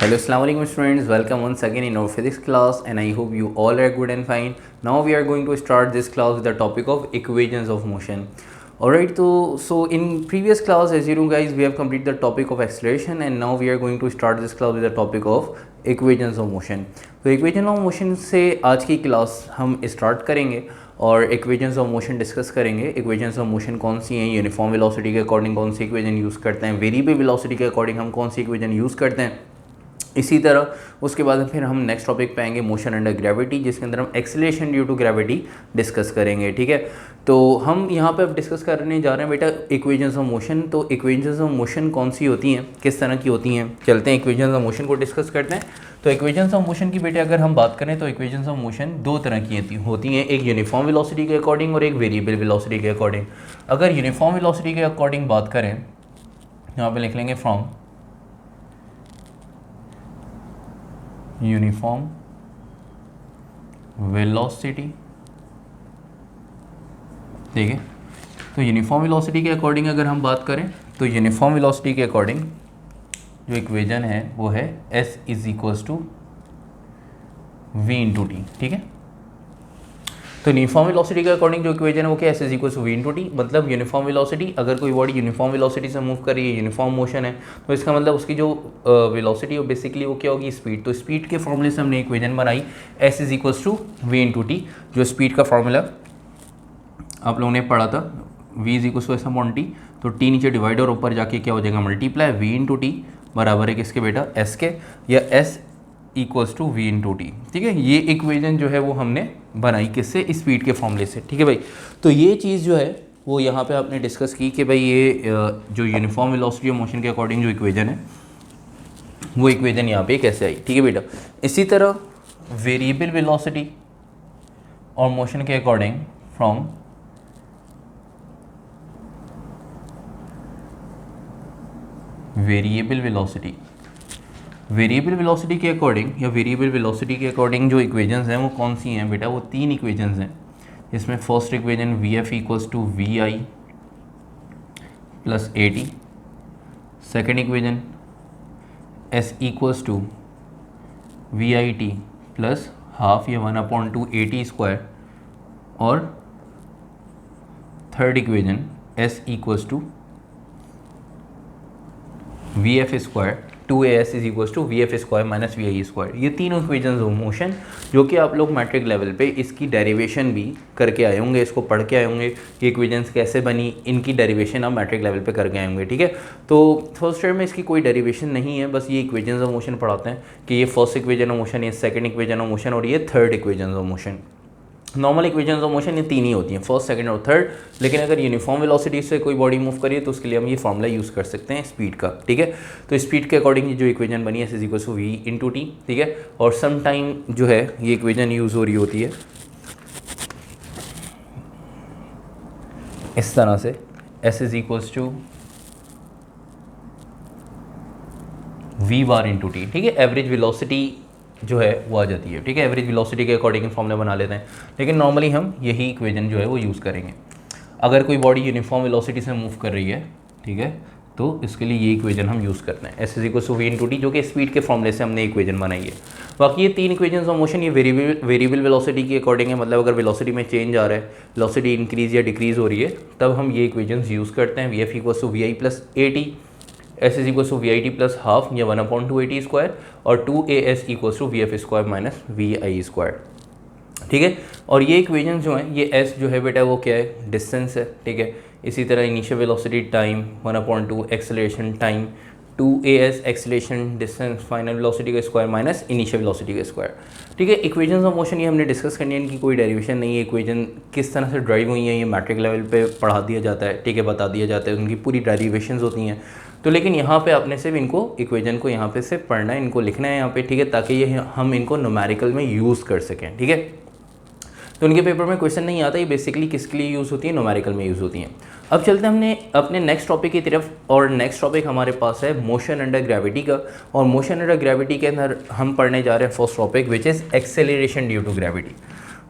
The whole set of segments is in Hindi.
Hello, Assalamu alaikum students. Welcome once again in our physics class, and I hope you all are good and fine. Now we are going to start this class with the topic of equations of motion. Alright, so in previous class, as you know guys, we have completed the topic of acceleration, and now we are going to start this class with the topic of equations of motion. तो इक्वेशन ऑफ मोशन से आज की क्लास हम स्टार्ट करेंगे और इक्वेशंस ऑफ मोशन डिस्कस करेंगे. इक्वेशंस ऑफ मोशन कौन सी हैं, यूनिफॉर्म वेलोसिटी के अकॉर्डिंग कौन सी इक्वेशन यूज़ करते हैं, वेरिएबल वेलोसिटी के अकॉर्डिंग हम कौन सी इक्वेशन यूज़ करते हैं. इसी तरह उसके बाद फिर हम नेक्स्ट टॉपिक पे आएंगे मोशन अंडर ग्रेविटी, जिसके अंदर हम acceleration due to gravity discuss करेंगे. ठीक है, तो हम यहाँ पे अब डिस्कस करने जा रहे हैं बेटा इक्वेशंस ऑफ मोशन. तो इक्वेशंस ऑफ मोशन कौन सी होती हैं, किस तरह की होती हैं, चलते हैं इक्वेशंस ऑफ मोशन को डिस्कस करते हैं. तो इक्वेशंस ऑफ मोशन की बेटे अगर हम बात करें तो इक्वेशंस ऑफ मोशन दो तरह की होती हैं, एक यूनिफॉर्म वेलोसिटी के अकॉर्डिंग और एक वेरिएबल वेलोसिटी के अकॉर्डिंग. अगर यूनिफॉर्म वेलोसिटी के अकॉर्डिंग बात करें, यहाँ पे लिख लेंगे फ्रॉम यूनिफॉर्म वेलोसिटी. ठीक है, तो यूनिफॉर्म वेलोसिटी के अकॉर्डिंग अगर हम बात करें तो यूनिफॉर्म वेलोसिटी के अकॉर्डिंग जो इक्वेशन है वो है S is equals to we into T. ठीक है, तो यूनिफॉर्म वेलोसिटी के अकॉर्डिंग जो इक्वेशन है वो क्या है, S is equals to we into t. मतलब यूनिफॉर्म वेलोसिटी, अगर कोई बॉडी यूनिफॉर्म वेलोसिटी से मूव कर रही है, यूनिफॉर्म मोशन है, तो इसका मतलब उसकी जो वेलोसिटी है बेसिकली वो क्या होगी, स्पीड. तो स्पीड के फॉर्मूले से हमने इक्वेशन बनाई S is equals to we into T. जो स्पीड का फॉर्मूला आप लोगों ने पढ़ा था, v is equals to s upon t. तो टी नीचे डिवाइड और ऊपर जाके क्या हो जाएगा, मल्टीप्लाई. v इंटू टी बराबर है किसके बेटा, s के, या s equals to we into T. ठीक है, ये इक्वेशन जो है वो हमने बनाई किससे, स्पीड के फॉर्मूले से. ठीक है भाई, तो ये चीज़ जो है वो यहाँ पे आपने डिस्कस की कि भाई ये जो यूनिफॉर्म वेलोसिटी ऑफ मोशन के अकॉर्डिंग जो इक्वेशन है वो इक्वेशन यहाँ पे कैसे आई. ठीक है बेटा, इसी तरह वेरिएबल वेलोसिटी और मोशन के according from variable velocity, variable velocity के अकॉर्डिंग या वेरिएबल वेलोसिटी के अकॉर्डिंग जो इक्वेशंस हैं वो कौन सी हैं बेटा, वो तीन इक्वेशंस हैं. इसमें first equation V F equals to V I plus A T. Second equation S equals to V I T plus half या 1/2 ए टी स्क्वायर. और third equation S equals to V F square 2as is equals to V F square minus V I square. ये तीनों इक्वेशंस ऑफ मोशन जो कि आप लोग मैट्रिक लेवल पे इसकी डेरिवेशन भी करके आए होंगे, इसको पढ़ के आए होंगे कि इक्वेशंस कैसे बनी, इनकी डेरिवेशन आप मैट्रिक लेवल पे करके आए होंगे. ठीक है, तो फर्स्ट ईयर में इसकी कोई डेरिवेशन नहीं है, बस ये इक्वेशंस ऑफ मोशन पढ़ाते हैं कि ये फर्स्ट इक्वेशन ऑफ मोशन, ये सेकंड इक्वेशन ऑफ मोशन और ये third equation of motion. Normal equations of motion ये तीन ही होती हैं, फर्स्ट सेकंड और थर्ड. लेकिन अगर यूनिफॉर्म वेलोसिटी से कोई बॉडी मूव करिए तो उसके लिए हम ये फॉर्मूला यूज़ कर सकते हैं स्पीड का. ठीक है, तो स्पीड के अकॉर्डिंग जो इक्वेशन बनी है S is equal to we into T. ठीक है, और सम टाइम जो है ये इक्वेशन यूज़ हो रही होती है इस तरह से, S is equals to V bar into T. ठीक है, एवरेज वेलोसिटी जो है वो आ जाती है. ठीक है, एवरेज वेलोसिटी के अकॉर्डिंग फॉर्मूला बना लेते हैं, लेकिन नॉर्मली हम यही इक्वेशन जो है वो यूज़ करेंगे अगर कोई बॉडी यूनिफॉर्म वेलोसिटी से मूव कर रही है. ठीक है, तो इसके लिए ये इक्वेशन हम यूज़ करते हैं S is equal to we into T, जो कि स्पीड के फॉर्मूले से हमने इक्वेशन बनाई है. बाकी ये तीन इक्वेशंस ऑफ मोशन ये वेरिएबल वेलोसिटी के अकॉर्डिंग है. मतलब अगर वेलोसिटी में चेंज आ रहा है, वेलोसिटी इंक्रीज या डिक्रीज हो रही है, तब हम ये इक्वेशंस यूज़ करते हैं. V F equal to V I plus A T, S is equal to V I T plus half या 1/2 ए टी स्क्वायर, और 2as equals to V F square minus V I square. ठीक है, और ये इक्वेशन जो हैं, ये s जो है बेटा वो क्या है, डिस्टेंस है. ठीक है, इसी तरह initial velocity time 1/2 acceleration time 2as acceleration distance final velocity का स्क्वायर माइनस इनिशियल वेलोसिटी का स्क्वायर. ठीक है, इक्वेशंस ऑफ मोशन ये हमने डिस्कस करनी है, इनकी कोई डेरिवेशन नहीं है. इक्वेशन किस तरह से ड्राइव हुई है ये मैट्रिक लेवल पे पढ़ा दिया जाता है. ठीक है, बता दिया जाता है, उनकी पूरी डेरिवेशंस होती हैं. तो लेकिन यहाँ पे आपने सिर्फ इनको इक्वेशन को यहाँ पे सिर्फ पढ़ना है, इनको लिखना है यहाँ पे. ठीक है, ताकि ये हम इनको न्यूमेरिकल में यूज़ कर सकें. ठीक है, तो उनके पेपर में क्वेश्चन नहीं आता, ये बेसिकली किसके लिए यूज़ होती है, न्यूमेरिकल में यूज़ होती हैं. अब चलते हैं हमने अपने नेक्स्ट टॉपिक की तरफ, और नेक्स्ट टॉपिक हमारे पास है मोशन अंडर ग्रेविटी का. और मोशन अंडर ग्रेविटी के अंदर हम पढ़ने जा रहे हैं first topic which is acceleration due to gravity.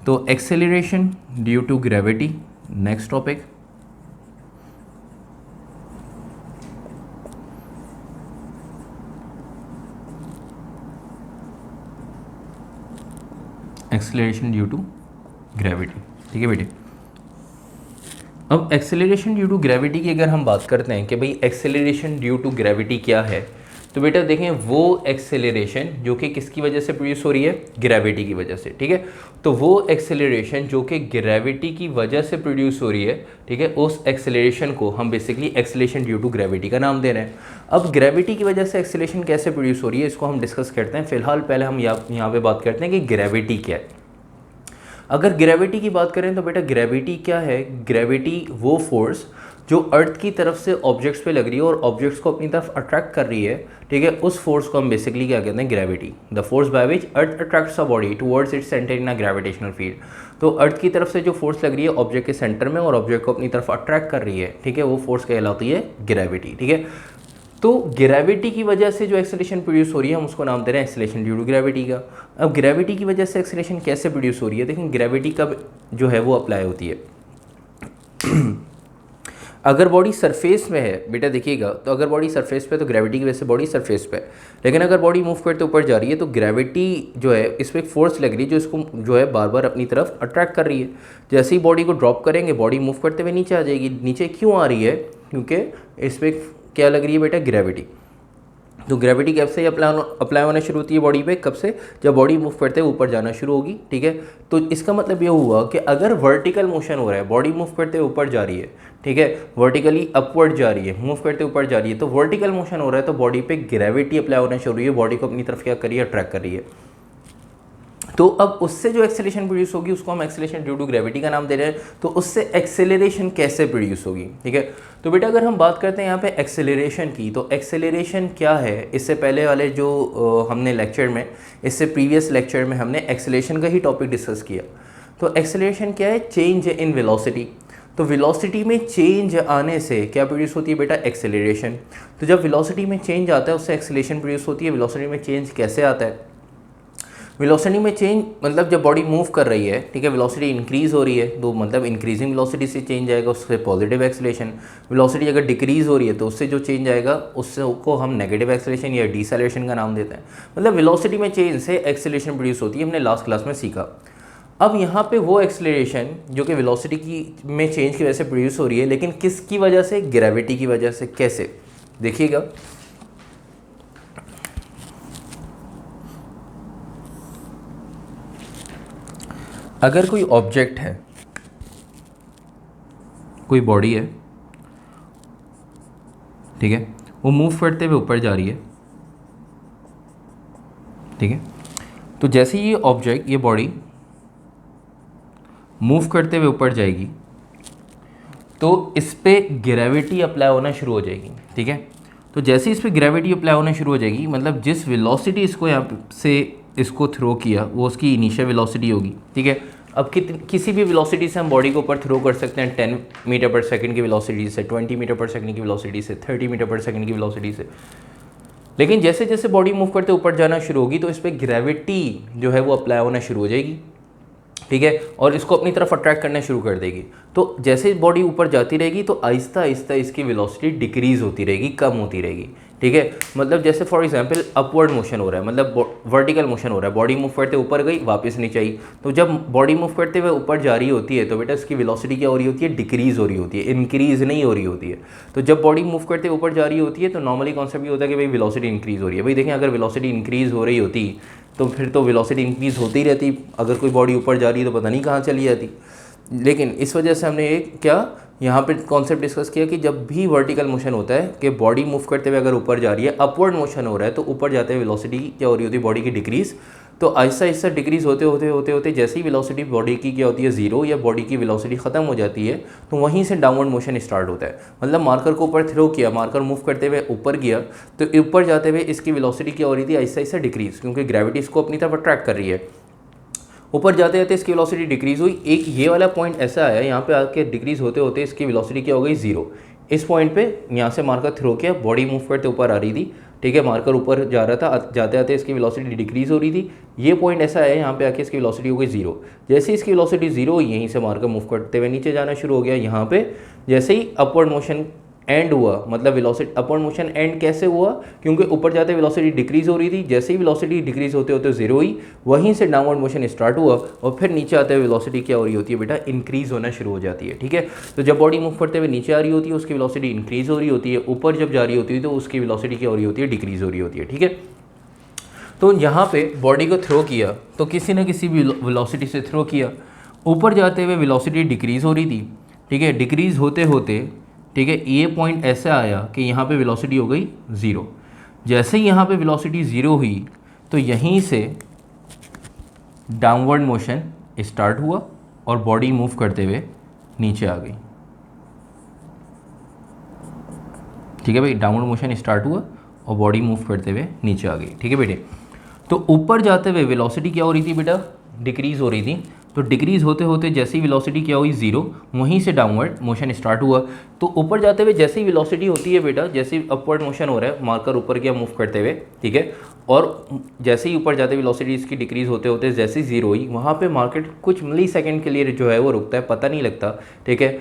तो acceleration due to gravity next topic. Acceleration due to gravity. ठीक है बेटे, अब एक्सेलरेशन ड्यू टू ग्रेविटी की अगर हम बात करते हैं कि भाई एक्सेलरेशन ड्यू टू ग्रेविटी क्या है, तो बेटा देखें वो एक्सेलरेशन जो कि किसकी वजह से प्रोड्यूस हो रही है, ग्रेविटी की वजह से। ठीक है, तो वो एक्सेलरेशन जो कि ग्रेविटी की वजह से प्रोड्यूस हो रही है, ठीक है, उस एक्सेलरेशन को हम basically acceleration due to gravity का नाम दे रहे हैं। अब ग्रेविटी की वजह से एक्सेलरेशन कैसे प्रोड्यूस हो रही है इसको हम डिस्कस करते हैं। फिलहाल पहले हम यहाँ पे बात करते हैं कि ग्रेविटी क्या है। अगर ग्रेविटी की बात करें तो बेटा ग्रेविटी क्या है, ग्रेविटी वो फोर्स जो अर्थ की तरफ से ऑब्जेक्ट्स पे लग रही है और ऑब्जेक्ट्स को अपनी तरफ अट्रैक्ट कर रही है। ठीक है, उस फोर्स को हम बेसिकली क्या कहते हैं, gravity. The force by which earth attracts a body towards its centre in a gravitational field. तो अर्थ की तरफ से जो फोर्स लग रही है ऑब्जेक्ट के सेंटर में और ऑब्जेक्ट को अपनी तरफ अट्रैक्ट कर रही है, ठीक है, वो फोर्स कहलाती है ग्रेविटी। ठीक है, तो ग्रेविटी की वजह से जो एक्सेलरेशन प्रोड्यूस हो रही है हम उसको नाम दे रहे हैं एक्सेलरेशन ड्यू टू ग्रेविटी का। अब ग्रेविटी की वजह से एक्सेलरेशन कैसे प्रोड्यूस हो रही है, देखिए ग्रेविटी कब जो है वो अप्लाई होती है अगर बॉडी सरफेस में है बेटा देखिएगा, तो अगर बॉडी सरफेस पे तो ग्रेविटी की वजह से बॉडी सरफेस पे है, लेकिन अगर बॉडी मूव करते ऊपर जा रही है तो ग्रेविटी जो है इस पर एक फोर्स लग रही है जो इसको जो है बार बार अपनी तरफ अट्रैक्ट कर रही है। जैसे ही बॉडी को ड्रॉप करेंगे बॉडी मूव करते हुए नीचे आ जाएगी। नीचे क्यों आ रही है, क्योंकि इस पर क्या लग रही है बेटा, ग्रेविटी। तो ग्रेविटी कब से अप्लाई होना शुरू होती है बॉडी पे, कब से, जब बॉडी मूव करते हुए ऊपर जाना शुरू होगी। ठीक है, तो इसका मतलब ये हुआ कि अगर वर्टिकल मोशन हो रहा है, बॉडी मूव करते हुए ऊपर जा रही है, ठीक है, वर्टिकली अपवर्ड जा रही है, मूव करते ऊपर जा रही है, तो वर्टिकल मोशन हो रहा है तो बॉडी पे ग्रेविटी अप्लाई होना शुरू हुई है, बॉडी को अपनी तरफ क्या कर रही है, अट्रैक्ट कर रही है। तो अब उससे जो एक्सेलरेशन प्रोड्यूस होगी उसको हम एक्सेलरेशन ड्यू टू ग्रेविटी का नाम दे रहे हैं। तो उससे एक्सेलरेशन कैसे प्रोड्यूस होगी, ठीक है। तो बेटा अगर हम बात करते हैं यहाँ पे एक्सेलरेशन की, तो एक्सेलरेशन क्या है, इससे पहले वाले जो हमने लेक्चर में, इससे प्रीवियस लेक्चर में हमने एक्सेलरेशन का ही टॉपिक डिस्कस किया। तो एक्सेलरेशन क्या है, चेंज इन वेलोसिटी। तो वेलोसिटी में चेंज आने से क्या प्रोड्यूस होती है बेटा, एक्सेलरेशन। तो जब वेलोसिटी में चेंज आता है उससे एक्सेलरेशन प्रोड्यूस होती है। वेलोसिटी में चेंज कैसे आता है, वेलोसिटी में चेंज मतलब जब बॉडी मूव कर रही है, ठीक है, वेलोसिटी इंक्रीज़ हो रही है तो मतलब इंक्रीजिंग वेलोसिटी से चेंज आएगा, उससे पॉजिटिव एक्सेलरेशन। वेलोसिटी अगर डिक्रीज़ हो रही है तो उससे जो चेंज आएगा उसको हम नेगेटिव एक्सेलरेशन या डिसेलरेशन का नाम देते हैं। मतलब वेलोसिटी में चेंज से एक्सेलरेशन प्रोड्यूस होती है, हमने लास्ट क्लास में सीखा। अब यहाँ पे वो एक्सेलरेशन जो कि वेलोसिटी की में चेंज की वजह से प्रोड्यूस हो रही है, लेकिन किसकी वजह से, ग्रेविटी की वजह से। कैसे, देखिएगा, अगर कोई ऑब्जेक्ट है, कोई बॉडी है, ठीक है, वो मूव करते हुए ऊपर जा रही है, ठीक है, तो जैसे ये ऑब्जेक्ट, ये बॉडी मूव करते हुए ऊपर जाएगी तो इस पर ग्रेविटी अप्लाई होना शुरू हो जाएगी, ठीक है। तो जैसे इस पर ग्रेविटी अप्लाई होना शुरू हो जाएगी, मतलब जिस वेलोसिटी इसको यहाँ से इसको थ्रो किया वो उसकी इनिशियल वेलोसिटी होगी, ठीक है। अब किसी भी वेलोसिटी से हम बॉडी को ऊपर थ्रो कर सकते हैं, 10 मीटर पर सेकंड की वेलोसिटी से, 20 मीटर पर सेकंड की वेलोसिटी से, 30 मीटर पर सेकंड की वेलोसिटी से। लेकिन जैसे जैसे बॉडी मूव करते ऊपर जाना शुरू होगी तो इस पर ग्रेविटी जो है वो अप्लाई होना शुरू हो जाएगी, ठीक है, और इसको अपनी तरफ अट्रैक्ट करना शुरू कर देगी। तो जैसे बॉडी ऊपर जाती रहेगी तो आहिस्ता आहिस्ता इसकी वेलोसिटी डिक्रीज होती रहेगी, कम होती रहेगी, ठीक है। मतलब जैसे फॉर एग्जांपल अपवर्ड मोशन हो रहा है, मतलब वर्टिकल मोशन हो रहा है, बॉडी मूव करते ऊपर गई वापस नीचे आई। तो जब बॉडी मूव करते हुए ऊपर जा रही होती है तो बेटा इसकी वेलोसिटी क्या हो रही होती है, डिक्रीज हो रही होती है, इंक्रीज नहीं हो रही होती है। तो जब बॉडी मूव करते ऊपर जा रही होती है तो नॉर्मली कॉन्सेप्ट ये होता है कि भाई वेलोसिटी इंक्रीज हो रही है। भाई देखें, अगर वेलोसिटी इंक्रीज हो रही होती तो फिर तो वेलोसिटी इंक्रीज होती ही रहती, अगर कोई बॉडी ऊपर जा रही है तो पता नहीं कहाँ चली जाती। लेकिन इस वजह से हमने एक क्या यहाँ पे कॉन्सेप्ट डिस्कस किया कि जब भी वर्टिकल मोशन होता है कि बॉडी मूव करते हुए अगर ऊपर जा रही है, अपवर्ड मोशन हो रहा है, तो ऊपर जाते हुए वेलोसिटी क्या हो रही होती है, बॉडी की डिक्रीज। तो आहिस्ता आहिस्ता डिक्रीज होते होते होते होते जैसे ही वेलोसिटी बॉडी की क्या होती है, जीरो, या बॉडी की वेलोसिटी ख़त्म हो जाती है, तो वहीं से डाउनवर्ड मोशन स्टार्ट होता है। मतलब मार्कर को ऊपर थ्रो किया, मार्कर मूव करते हुए ऊपर गया, तो ऊपर जाते हुए इसकी वेलोसिटी क्या हो रही थी, आहिस्ता आहिस्ता डिक्रीज, क्योंकि ग्रेविटी इसको अपनी तरफ अट्रैक्ट कर रही है। ऊपर जाते जाते इसकी वेलोसिटी डिक्रीज हुई, एक ये वाला पॉइंट ऐसा आया, यहाँ पे आके डिक्रीज होते होते इसकी वेलोसिटी क्या हो गई, जीरो। इस पॉइंट पे यहाँ से मार्कर थ्रो किया, बॉडी मूव करते ऊपर आ रही थी, ठीक है, मार्कर ऊपर जा रहा था, जाते जाते इसकी वेलोसिटी डिक्रीज हो रही थी। ये पॉइंट ऐसा है, यहाँ पे आके इसकी वेलोसिटी हो गई जीरो। जैसे इसकी वेलोसिटी जीरो, यहीं से मार्कर मूव करते हुए नीचे जाना शुरू हो गया। यहाँ पे जैसे ही अपवर्ड मोशन एंड हुआ, मतलब वेलोसिटी अपवर्ड मोशन एंड कैसे हुआ, क्योंकि ऊपर जाते वेलोसिटी डिक्रीज हो रही थी, जैसे ही वेलोसिटी डिक्रीज होते होते जीरो हुई, वहीं से डाउनवर्ड मोशन स्टार्ट हुआ और फिर नीचे आते हुए वेलोसिटी क्या हो रही होती है बेटा, इंक्रीज होना शुरू हो जाती है। ठीक है, तो जब बॉडी मूव करते हुए नीचे आ रही होती है उसकी वेलोसिटी इंक्रीज हो रही होती है, ऊपर जब जा रही होती है तो उसकी वेलोसिटी क्या हो रही होती है, डिक्रीज हो रही होती है। ठीक है, तो यहाँ पे बॉडी को थ्रो किया तो किसी न किसी वेलोसिटी से थ्रो किया, ऊपर जाते हुए वेलोसिटी डिक्रीज़ हो रही थी। ठीक है, डिक्रीज़ होते होते, ठीक है, ये पॉइंट ऐसा आया कि यहाँ पे वेलोसिटी हो गई ज़ीरो। जैसे ही यहाँ पे वेलोसिटी ज़ीरो हुई तो यहीं से डाउनवर्ड मोशन स्टार्ट हुआ और बॉडी मूव करते हुए नीचे आ गई। ठीक है भाई, डाउनवर्ड मोशन स्टार्ट हुआ और बॉडी मूव करते हुए नीचे आ गई। ठीक है बेटे, तो ऊपर जाते हुए वेलोसिटी क्या हो रही थी बेटा, डिक्रीज़ हो रही थी। तो डिक्रीज़ होते होते जैसे ही वेलोसिटी क्या हुई ज़ीरो, वहीं से डाउनवर्ड मोशन स्टार्ट हुआ। तो ऊपर जाते हुए जैसे ही वेलोसिटी होती है बेटा, जैसे ही अपवर्ड मोशन हो रहा है, मार्कर ऊपर गया मूव करते हुए, ठीक है, और जैसे ही ऊपर जाते वेलोसिटी इसकी डिक्रीज़ होते होते जैसे ही ज़ीरो हुई, वहाँ पर मार्केट कुछ मिली सेकेंड के लिए जो है वो रुकता है, पता नहीं लगता। ठीक है,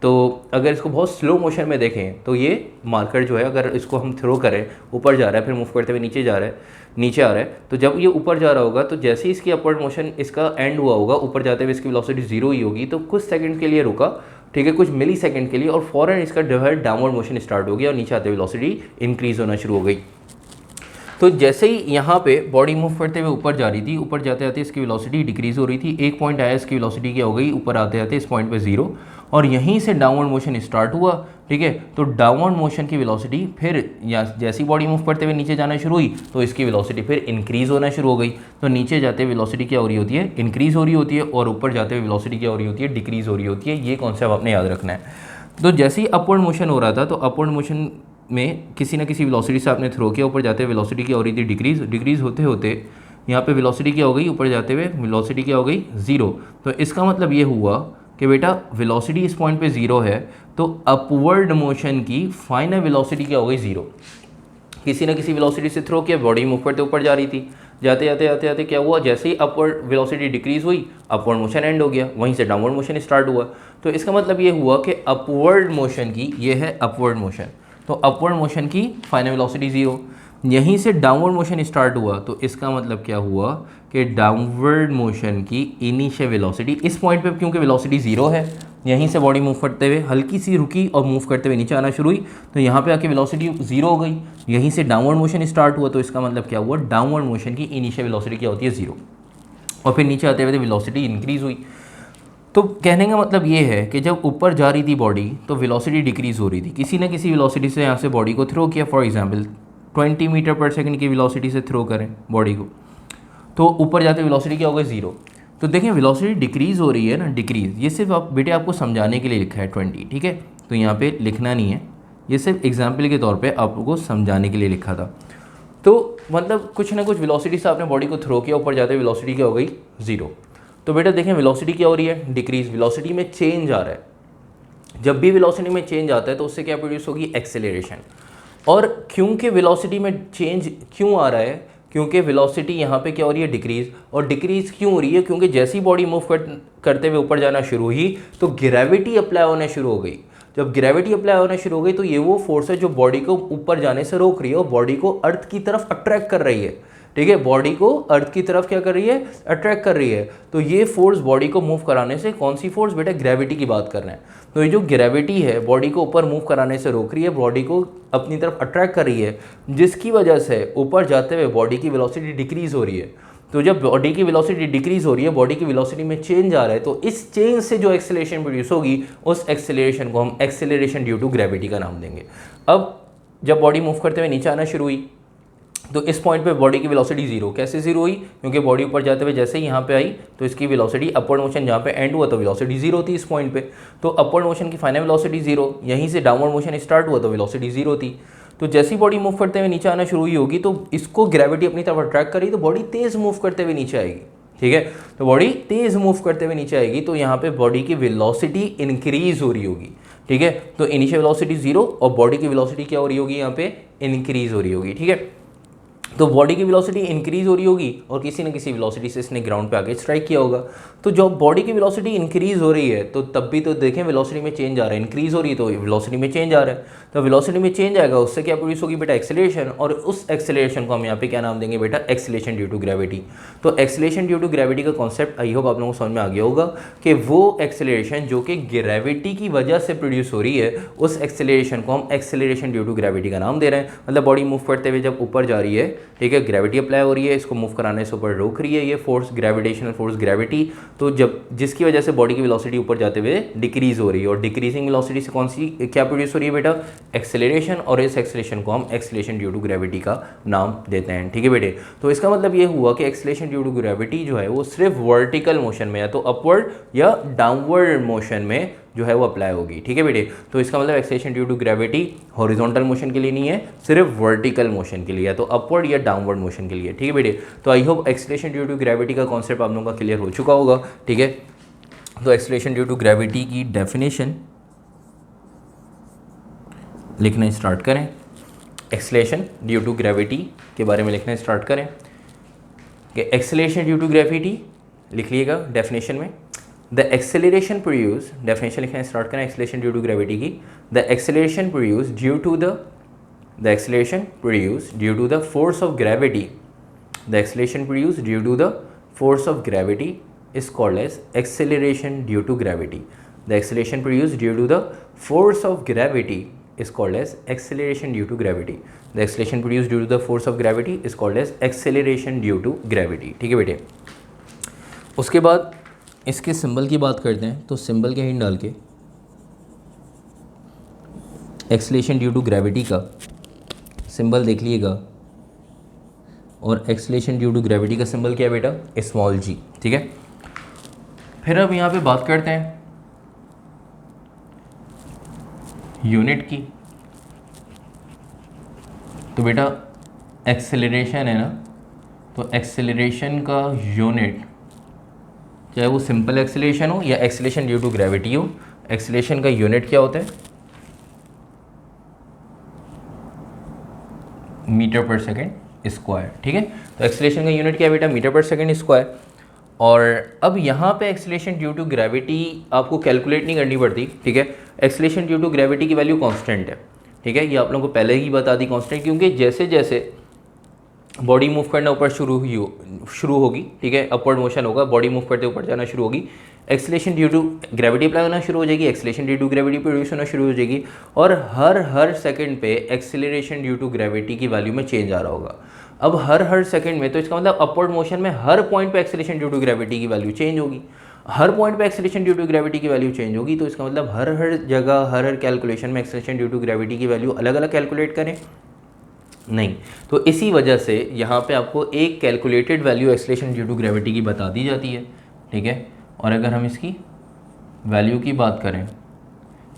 तो अगर इसको बहुत स्लो मोशन में देखें तो ये मार्कर जो है, अगर इसको हम थ्रो करें, ऊपर जा रहा है फिर मूव करते हुए नीचे जा रहा है, नीचे आ रहा है, तो जब ये ऊपर जा रहा होगा तो जैसे ही इसकी अपवर्ड मोशन इसका एंड हुआ होगा, ऊपर जाते हुए इसकी वेलोसिटी जीरो ही होगी, तो कुछ सेकंड के लिए रुका, ठीक है, कुछ मिली सेकंड के लिए, और फौरन इसका जो है डाउनवर्ड मोशन स्टार्ट हो गया और नीचे आते हुए वेलोसिटी इंक्रीज होना शुरू हो गई। तो जैसे ही यहाँ पे बॉडी मूव करते हुए ऊपर जा रही थी, ऊपर जाते आते इसकी वेलोसिटी डिक्रीज हो रही थी, एक पॉइंट आया, इसकी वेलोसिटी क्या हो गई, ऊपर आते आते इस पॉइंट पे जीरो, और यहीं से डाउनवर्ड मोशन स्टार्ट हुआ। ठीक है, तो डाउनवर्ड मोशन की वेलोसिटी फिर जैसी बॉडी मूव करते हुए नीचे जाना शुरू हुई तो इसकी वेलोसिटी फिर इंक्रीज होना शुरू हो गई। तो नीचे जाते हुए वेलोसिटी क्या हो रही होती है, इंक्रीज हो रही होती है, और ऊपर जाते हुए वेलोसिटी क्या हो रही होती है, डिक्रीज हो रही होती है। ये कॉन्सेप्ट आपने याद रखना है। तो जैसे ही अपवर्ड मोशन हो रहा था, तो अपवर्ड मोशन में किसी न किसी वेलोसिटी से आपने थ्रो किया, ऊपर जाते हुए वेलोसिटी क्या हो रही थी, डिक्रीज होते होते यहाँ पे वेलोसिटी क्या हो गई, ऊपर जाते हुए वेलोसिटी क्या हो गई, ज़ीरो। तो इसका मतलब ये हुआ कि बेटा वेलोसिटी इस पॉइंट पे ज़ीरो है, तो अपवर्ड मोशन की फाइनल वेलोसिटी क्या हो गई, ज़ीरो। किसी न किसी वेलोसिटी से थ्रो किया, बॉडी मूव करते ऊपर जा रही थी, जाते जाते आते आते क्या हुआ, जैसे ही अपवर्ड वेलोसिटी डिक्रीज हुई, अपवर्ड मोशन एंड हो गया, वहीं से डाउनवर्ड मोशन स्टार्ट हुआ। तो इसका मतलब ये हुआ कि अपवर्ड मोशन की, ये है अपवर्ड मोशन, तो अपवर्ड मोशन की फाइनल वेलोसिटी ज़ीरो, यहीं से डाउनवर्ड मोशन स्टार्ट हुआ, तो इसका मतलब क्या हुआ कि डाउनवर्ड मोशन की इनिशियल वेलोसिटी इस पॉइंट पे, क्योंकि वेलोसिटी ज़ीरो है, यहीं से बॉडी मूव करते हुए हल्की सी रुकी और मूव करते हुए नीचे आना शुरू हुई, तो यहाँ पे आके वेलोसिटी ज़ीरो हो गई, यहीं से डाउनवर्ड मोशन स्टार्ट हुआ, तो इसका मतलब क्या हुआ, डाउनवर्ड मोशन की इनिशियल वेलोसिटी क्या होती है, ज़ीरो, और फिर नीचे आते हुए वेलोसिटी इंक्रीज़ हुई। तो कहने का मतलब ये है कि जब ऊपर जा रही थी बॉडी तो वेलोसिटी डिक्रीज़ हो रही थी, किसी न किसी वेलोसिटी से यहाँ से बॉडी को थ्रो किया, for example 20 metre per second की वेलोसिटी से थ्रो करें बॉडी को, तो ऊपर जाते वेलोसिटी क्या होगा, ज़ीरो। तो देखें वेलोसिटी डिक्रीज़ हो रही है ना, डिक्रीज़, ये सिर्फ आप बेटे आपको समझाने के लिए लिखा है 20, ठीक है, तो यहाँ पे लिखना नहीं है, ये सिर्फ एग्जाम्पल के तौर पे आपको समझाने के लिए लिखा था। तो मतलब कुछ ना कुछ वेलोसिटी से आपने बॉडी को थ्रो किया, ऊपर जाते वेलोसिटी क्या हो गई, ज़ीरो। तो बेटा देखें वेलोसिटी क्या हो रही है, डिक्रीज़, वेलोसिटी में चेंज आ रहा है। जब भी वेलोसिटी में चेंज आता है तो उससे क्या प्रोड्यूस होगी, एक्सेलरेशन। और क्योंकि वेलोसिटी में चेंज क्यों आ रहा है, क्योंकि वेलोसिटी यहाँ पे क्या हो रही है, डिक्रीज़, और डिक्रीज़ क्यों हो रही है, क्योंकि जैसी बॉडी मूव करते हुए ऊपर जाना शुरू हुई तो ग्रेविटी अप्लाई होना शुरू हो गई। जब ग्रेविटी अप्लाई होना शुरू हो गई तो ये वो फोर्स है जो बॉडी को ऊपर जाने से रोक रही है और बॉडी को अर्थ की तरफ अट्रैक्ट कर रही है। ठीक है, बॉडी को अर्थ की तरफ क्या कर रही है, अट्रैक्ट कर रही है। तो ये फोर्स बॉडी को मूव कराने से, कौन सी फोर्स बेटा, ग्रेविटी की बात कर रहे हैं। तो ये जो ग्रेविटी है बॉडी को ऊपर मूव कराने से रोक रही है, बॉडी को अपनी तरफ अट्रैक्ट कर रही है, जिसकी वजह से ऊपर जाते हुए बॉडी की वेलोसिटी डिक्रीज हो रही है। तो जब बॉडी की वेलोसिटी डिक्रीज हो रही है, बॉडी की वेलोसिटी में चेंज आ रहा है, तो इस चेंज से जो एक्सेलरेशन प्रोड्यूस होगी, उस एक्सेलरेशन को हम एक्सेलरेशन ड्यू टू ग्रेविटी का नाम देंगे। अब जब बॉडी मूव करते हुए नीचे आना शुरू हुई तो इस पॉइंट पे बॉडी की वेलोसिटी ज़ीरो, कैसे ज़ीरो हुई, क्योंकि बॉडी ऊपर जाते हुए जैसे ही यहाँ पे आई तो इसकी वेलोसिटी, अपवर्ड मोशन जहाँ पे एंड हुआ तो वेलोसिटी ज़ीरो थी इस पॉइंट पे, तो अपवर्ड मोशन की फाइनल वेलोसिटी ज़ीरो, यहीं से डाउनवर्ड मोशन स्टार्ट हुआ तो वेलोसिटी ज़ीरो थी। तो जैसी बॉडी मूव करते हुए नीचे आना शुरू हुई होगी तो इसको ग्रेविटी अपनी तरफ अट्रैक्ट करी तो बॉडी तेज़ मूव करते हुए नीचे आएगी। ठीक है, तो बॉडी तेज़ मूव करते हुए नीचे आएगी, तो यहाँ पे बॉडी की वेलोसिटी इंक्रीज हो रही होगी। ठीक है, तो इनिशियल वेलोसिटी ज़ीरो और बॉडी की वेलोसिटी क्या हो रही होगी, यहाँ पे इंक्रीज हो रही होगी। ठीक है, तो बॉडी की वेलोसिटी इंक्रीज हो रही होगी और किसी न किसी वेलोसिटी से इसने ग्राउंड पे आके स्ट्राइक किया होगा। तो जब बॉडी की वेलोसिटी इंक्रीज हो रही है तो तब भी तो देखें वेलोसिटी में चेंज आ रहा है, इंक्रीज हो रही है तो वेलोसिटी में चेंज आ रहा है, तो वेलोसिटी में चेंज आएगा, उससे क्या प्रोड्यूस होगी बेटा, एक्सेलरेशन, और उस एक्सेलरेशन को हम यहाँ पे क्या नाम देंगे बेटा, एक्सेलरेशन ड्यू टू ग्रेविटी। तो एक्सेलरेशन ड्यू टू ग्रेविटी का कॉन्सेप्ट आई होप आप लोगों को समझ में आ गया होगा कि वो एक्सेलरेशन जो कि ग्रेविटी की वजह से प्रोड्यूस हो रही है, उस एक्सेलरेशन को हम एक्सेलरेशन ड्यू टू ग्रेविटी का नाम दे रहे हैं। मतलब बॉडी मूव करते हुए जब ऊपर जा रही है, ठीक है, ग्रेविटी अप्लाई हो रही है, इसको मूव कराने से ऊपर रोक रही है ये फोर्स, ग्रेविटेशनल फोर्स, ग्रेविटी, तो जब जिसकी वजह से बॉडी की वेलोसिटी ऊपर जाते हुए डिक्रीज हो रही है, और डिक्रीजिंग वेलोसिटी से कौन सी क्या प्रोड्यूस हो रही है बेटा, एक्सेलरेशन, और इस एक्सेलरेशन को हम एक्सेलरेशन ड्यू टू ग्रेविटी का नाम देते हैं। ठीक है बेटे, तो इसका मतलब ये हुआ कि एक्सेलरेशन ड्यू टू ग्रेविटी जो है वो सिर्फ वर्टिकल मोशन में या तो अपवर्ड या डाउनवर्ड मोशन में जो है वो अप्लाई होगी। ठीक है बेटे, तो इसका मतलब acceleration due to gravity horizontal motion के लिए नहीं है, सिर्फ वर्टिकल मोशन के लिए, या तो अपवर्ड या डाउनवर्ड मोशन के लिए। ठीक है बेटे, तो I hope acceleration due to gravity का कॉन्सेप्ट आप लोगों का क्लियर हो चुका होगा। ठीक है, तो एक्सेलरेशन ड्यू टू ग्रेविटी की डेफिनेशन लिखना स्टार्ट करें। एक्सेलरेशन ड्यू टू ग्रेविटी के बारे में लिखना स्टार्ट करें कि एक्सेलरेशन ड्यू टू ग्रेविटी लिख लीजिएगा डेफिनेशन में, द एक्सेलरेशन प्रोड्यूस, डेफिनेशन लिखना स्टार्ट करें एक्सेलरेशन ड्यू टू ग्रेविटी की, the acceleration produce due to the acceleration produce due to the force of gravity, the acceleration produce due to the force of gravity is called as acceleration due to gravity. The acceleration produced due to the force of gravity is called as acceleration due to gravity. The acceleration produced due to the force of gravity is called as acceleration due to gravity. ठीक है बेटे, उसके बाद इसके सिंबल की बात करते हैं। तो सिंबल के हिंट डाल के एक्सेलरेशन ड्यू टू ग्रेविटी का सिंबल देख लीजिएगा, और एक्सेलरेशन ड्यू टू ग्रेविटी का सिंबल क्या है बेटा, स्मॉल जी। ठीक है, फिर अब यहाँ पे बात करते हैं यूनिट की। तो बेटा एक्सेलरेशन है ना, तो एक्सेलरेशन का यूनिट, चाहे वो सिंपल एक्सेलरेशन हो या एक्सेलरेशन ड्यू टू ग्रेविटी हो, एक्सेलरेशन का यूनिट क्या होता है, मीटर पर सेकेंड स्क्वायर। ठीक है, तो एक्सेलरेशन का यूनिट क्या है बेटा, मीटर पर सेकेंड स्क्वायर। और अब यहाँ पे एक्सेलरेशन ड्यू टू ग्रेविटी आपको कैलकुलेट नहीं करनी पड़ती। ठीक है, एक्सेलरेशन ड्यू टू ग्रेविटी की वैल्यू कांस्टेंट है। ठीक है, ये आप लोगों को पहले ही बता दी कांस्टेंट, क्योंकि जैसे जैसे बॉडी मूव करना ऊपर शुरू होगी, ठीक है, अपवर्ड मोशन होगा, बॉडी मूव करते ऊपर जाना शुरू होगी, acceleration due to gravity apply होना शुरू हो जाएगी, acceleration due to gravity produce होना शुरू हो जाएगी, और हर सेकंड पे एक्सेलरेशन ड्यू टू ग्रेविटी की वैल्यू में चेंज आ रहा होगा। अब हर सेकंड में, तो इसका मतलब अपवर्ड मोशन में हर पॉइंट पे एक्सेलरेशन ड्यू टू ग्रेविटी की वैल्यू चेंज होगी, हर पॉइंट पे एक्सेलरेशन ड्यू टू ग्रेविटी की वैल्यू चेंज होगी। तो इसका मतलब हर जगह हर कैलकुलेशन में एक्सेलरेशन ड्यू टू ग्रेविटी की वैल्यू अलग अलग कैलकुलेट करें नहीं। तो इसी वजह से यहाँ पे आपको एक calculated value acceleration due to gravity की बता दी जाती है। ठीक है, और अगर हम इसकी वैल्यू की बात करें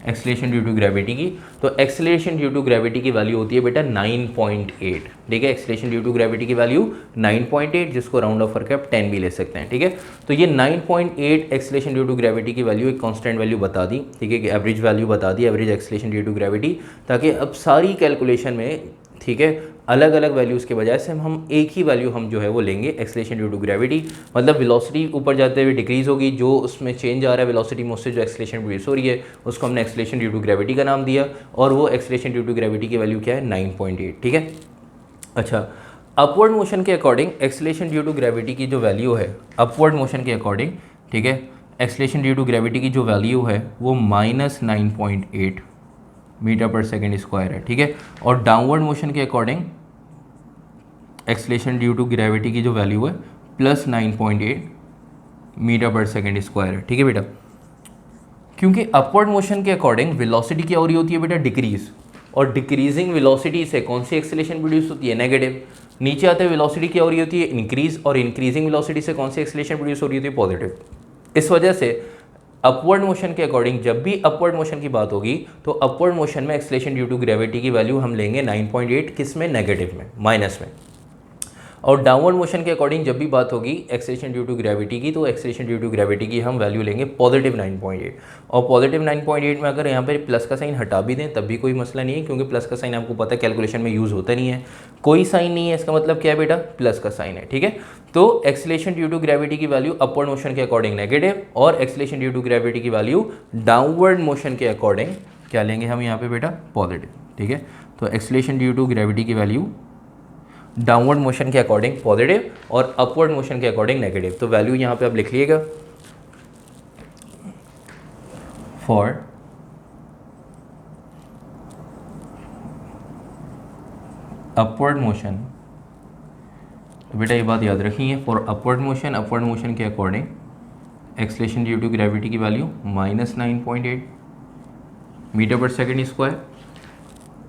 एक्सेलरेशन ड्यू टू ग्रेविटी की, तो एक्सेलरेशन ड्यू टू ग्रेविटी की वैल्यू होती है बेटा 9.8। ठीक है, एक्सेलरेशन ड्यू टू ग्रेविटी की वैल्यू 9.8, जिसको राउंड ऑफ करके आप 10 भी ले सकते हैं। ठीक है, तो ये 9.8 एक्सेलरेशन ड्यू टू ग्रेविटी की वैल्यू एक कांस्टेंट वैल्यू बता दी। ठीक है, एवरेज वैल्यू बता दी, average acceleration due to gravity, ताकि अब सारी कैलकुलेशन में, ठीक है, अलग अलग वैल्यूज़ के बजाय से हम एक ही वैल्यू हम जो है वो लेंगे एक्सेलरेशन ड्यू टू ग्रेविटी। मतलब वेलोसिटी ऊपर जाते हुए डिक्रीज होगी, जो उसमें चेंज आ रहा है वेलोसिटी में, उससे जो एक्सेलरेशन प्रोड्यूस हो रही है उसको हमने एक्सेलरेशन ड्यू टू ग्रेविटी का नाम दिया, और वो एक्सेलरेशन ड्यू टू ग्रेविटी की वैल्यू क्या है, 9.8। ठीक है, अच्छा, अपवर्ड मोशन के according acceleration due to gravity की जो वैल्यू है, अपवर्ड मोशन के अकॉर्डिंग, ठीक है, एक्सेलरेशन ड्यू टू ग्रेविटी की जो वैल्यू है वो -9.8 मीटर पर सेकेंड स्क्वायर है। ठीक है, और डाउनवर्ड मोशन के according acceleration due to gravity की जो वैल्यू है +9.8 मीटर पर सेकेंड स्क्वायर है। ठीक है बेटा, क्योंकि अपवर्ड मोशन के अकॉर्डिंग वेलोसिटी क्या हो रही होती है बेटा, डिक्रीज, और डिक्रीजिंग वेलोसिटी से कौन सी एक्सेलरेशन प्रोड्यूस होती है, नेगेटिव। नीचे आते हुए वेलोसिटी क्या हो रही होती है, इंक्रीज, और इंक्रीजिंग वेलोसिटी से कौन सी एक्सेलरेशन प्रोड्यूस हो रही होती है, पॉजिटिव। इस वजह से अपवर्ड मोशन के अकॉर्डिंग जब भी अपवर्ड मोशन की बात होगी तो अपवर्ड मोशन में एक्सेलरेशन ड्यू टू ग्रेविटी की वैल्यू हम लेंगे 9.8, किस में, नेगेटिव में, माइनस में। और डाउनवर्ड मोशन के अकॉर्डिंग जब भी बात होगी एक्सेलरेशन ड्यू टू ग्रेविटी की, तो एक्सेलरेशन ड्यू टू ग्रेविटी की हम वैल्यू लेंगे पॉजिटिव 9.8। और पॉजिटिव 9.8 में अगर यहाँ पर प्लस का साइन हटा भी दें तब भी कोई मसला नहीं है, क्योंकि प्लस का साइन आपको पता है कैलकुलेशन में यूज़ होता नहीं है। कोई साइन नहीं है इसका मतलब क्या है बेटा, प्लस का साइन है, ठीक है। तो एक्सेलरेशन ड्यू टू ग्रेविटी की वैल्यू अपवर्ड मोशन के अकॉर्डिंग नेगेटिव और एक्सेलरेशन ड्यू टू ग्रेविटी की वैल्यू डाउनवर्ड मोशन के अकॉर्डिंग क्या लेंगे हम यहाँ पे बेटा, पॉजिटिव, ठीक है। तो एक्सेलरेशन ड्यू टू ग्रेविटी की वैल्यू डाउनवर्ड मोशन के अकॉर्डिंग पॉजिटिव और अपवर्ड मोशन के अकॉर्डिंग नेगेटिव। तो वैल्यू यहाँ पे आप लिख लीजिएगा, फॉर अपवर्ड मोशन, तो बेटा ये बात याद रखिए, फॉर अपवर्ड मोशन के according acceleration due to gravity की value -9.8 metre per second square,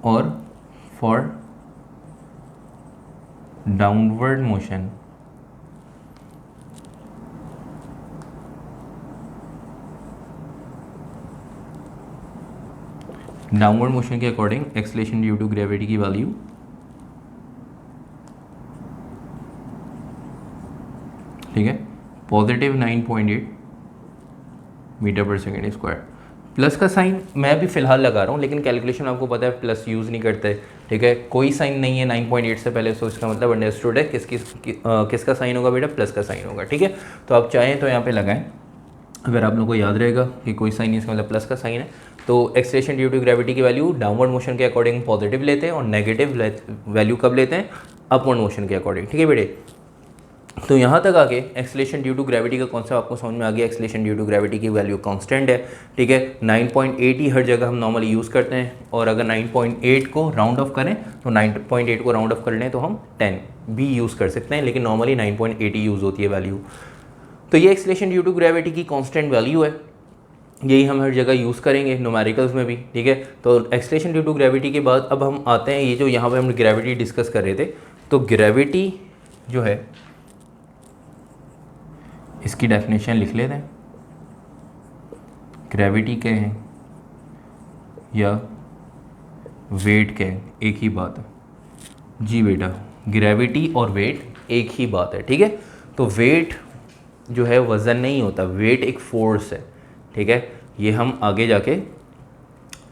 और फॉर डाउनवर्ड मोशन के according acceleration due to gravity की वैल्यू ठीक है positive 9.8 metre per second square. Plus का साइन मैं भी फिलहाल लगा रहा हूँ, लेकिन कैलकुलेशन आपको पता है प्लस यूज़ नहीं करते, ठीक है। कोई साइन नहीं है 9.8 से पहले, तो इसका मतलब अंडरस्टूड है किसका साइन होगा बेटा, प्लस का साइन होगा, ठीक है। तो आप चाहें तो यहाँ पे लगाएं, अगर आप लोगों को याद रहेगा कि कोई साइन नहीं, इसका मतलब प्लस का साइन है। तो एक्सेलरेशन ड्यू टू ग्रेविटी की वैल्यू डाउनवर्ड मोशन के अकॉर्डिंग पॉजिटिव लेते हैं और नेगेटिव वैल्यू कब लेते हैं, अपवर्ड मोशन के अकॉर्डिंग, ठीक है बेटे। तो यहाँ तक आके एक्सेलरेशन ड्यू टू ग्रेविटी का कॉन्सेप्ट आपको समझ में आ गया। एक्सेलरेशन ड्यू टू ग्रेविटी की वैल्यू कांस्टेंट है, ठीक है। 9.8 ही हर जगह हम नॉर्मली यूज़ करते हैं, और अगर 9.8 को राउंड ऑफ करें तो 9.8 को राउंड ऑफ कर लें तो हम 10 भी यूज़ कर सकते हैं, लेकिन नॉर्मली 9.8 ही यूज़ होती है वैल्यू। तो ये एक्सेलरेशन ड्यू टू ग्रेविटी की कांस्टेंट वैल्यू है, यही हम हर जगह यूज़ करेंगे न्यूमेरिकल्स में भी, ठीक है। तो एक्सेलरेशन ड्यू टू ग्रेविटी के बाद अब हम आते हैं, ये जो यहाँ पे हम ग्रेविटी डिस्कस कर रहे थे, तो ग्रेविटी जो है इसकी डेफिनेशन लिख लेते हैं। ग्रेविटी क्या है या वेट क्या है, एक ही बात है जी बेटा, ग्रेविटी और वेट एक ही बात है, ठीक है। तो वेट जो है वज़न नहीं होता, वेट एक फोर्स है, ठीक है। ये हम आगे जाके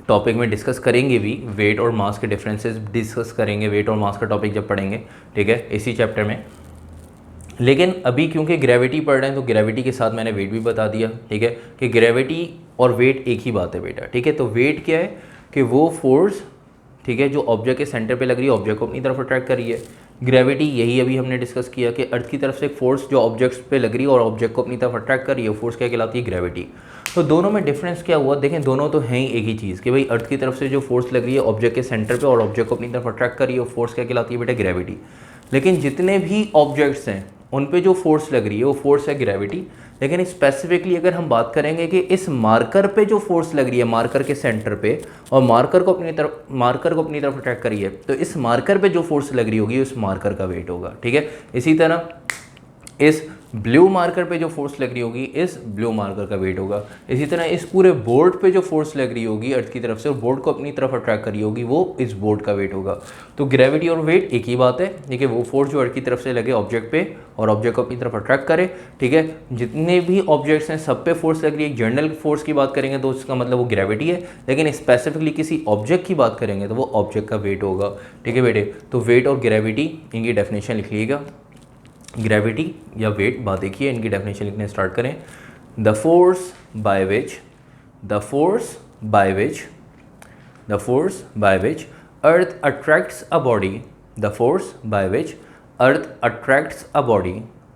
टॉपिक में डिस्कस करेंगे भी, वेट और मास के डिफरेंसेस डिस्कस करेंगे, वेट और मास का टॉपिक जब पढ़ेंगे, ठीक है, इसी चैप्टर में। लेकिन अभी क्योंकि ग्रेविटी पढ़ रहे हैं तो ग्रेविटी के साथ मैंने वेट भी बता दिया, ठीक है, कि ग्रेविटी और वेट एक ही बात है बेटा, ठीक है। तो वेट क्या है कि वो फोर्स, ठीक है, जो ऑब्जेक्ट के सेंटर पे लग रही है, ऑब्जेक्ट को अपनी तरफ अट्रैक्ट कर रही है। ग्रेविटी यही अभी हमने डिस्कस किया कि अर्थ की तरफ से एक फोर्स जो ऑब्जेक्ट्स पे लग रही है और ऑब्जेक्ट को अपनी तरफ अट्रैक्ट कर रही है, फोर्स क्या कहलाती है, ग्रेविटी। तो दोनों में डिफरेंस क्या हुआ, देखें दोनों तो हैं ही एक ही चीज़ कि भाई अर्थ की तरफ से जो फोर्स लग रही है ऑब्जेक्ट के सेंटर पे और ऑब्जेक्ट को अपनी तरफ अट्रैक्ट कर रही है, फोर्स क्या कहलाती है बेटा, ग्रेविटी। लेकिन जितने भी ऑब्जेक्ट्स हैं उन पे जो फोर्स लग रही है वो फोर्स है ग्रेविटी। लेकिन स्पेसिफिकली अगर हम बात करेंगे कि इस मार्कर पे जो फोर्स लग रही है, मार्कर के सेंटर पे, और मार्कर को अपनी तरफ अट्रैक्ट करी है, तो इस मार्कर पे जो फोर्स लग रही होगी उस मार्कर का वेट होगा, ठीक है। इसी तरह इस ब्लू मार्कर पे जो फोर्स लग रही होगी इस ब्लू मार्कर का वेट होगा। इसी तरह इस पूरे बोर्ड पे जो फोर्स लग रही होगी अर्थ की तरफ से और बोर्ड को अपनी तरफ अट्रैक्ट कर रही होगी वो इस बोर्ड का वेट होगा। तो ग्रेविटी और वेट एक ही बात है, ठीक है। वो फोर्स जो अर्थ की तरफ से लगे ऑब्जेक्ट पे और ऑब्जेक्ट को अपनी तरफ अट्रैक्ट करे, ठीक है। जितने भी ऑब्जेक्ट्स हैं सब पे फोर्स लग रही है। जनरल फोर्स की बात करेंगे तो उसका मतलब वो ग्रेविटी है, लेकिन स्पेसिफिकली किसी ऑब्जेक्ट की बात करेंगे तो वो ऑब्जेक्ट का वेट होगा, ठीक है बेटे। तो वेट और ग्रेविटी इनकी डेफिनेशन लिख लीजिएगा। ग्रेविटी या वेट बात देखिए, इनकी डेफिनेशन लिखने स्टार्ट करें। The force by which earth attracts a body, the force by which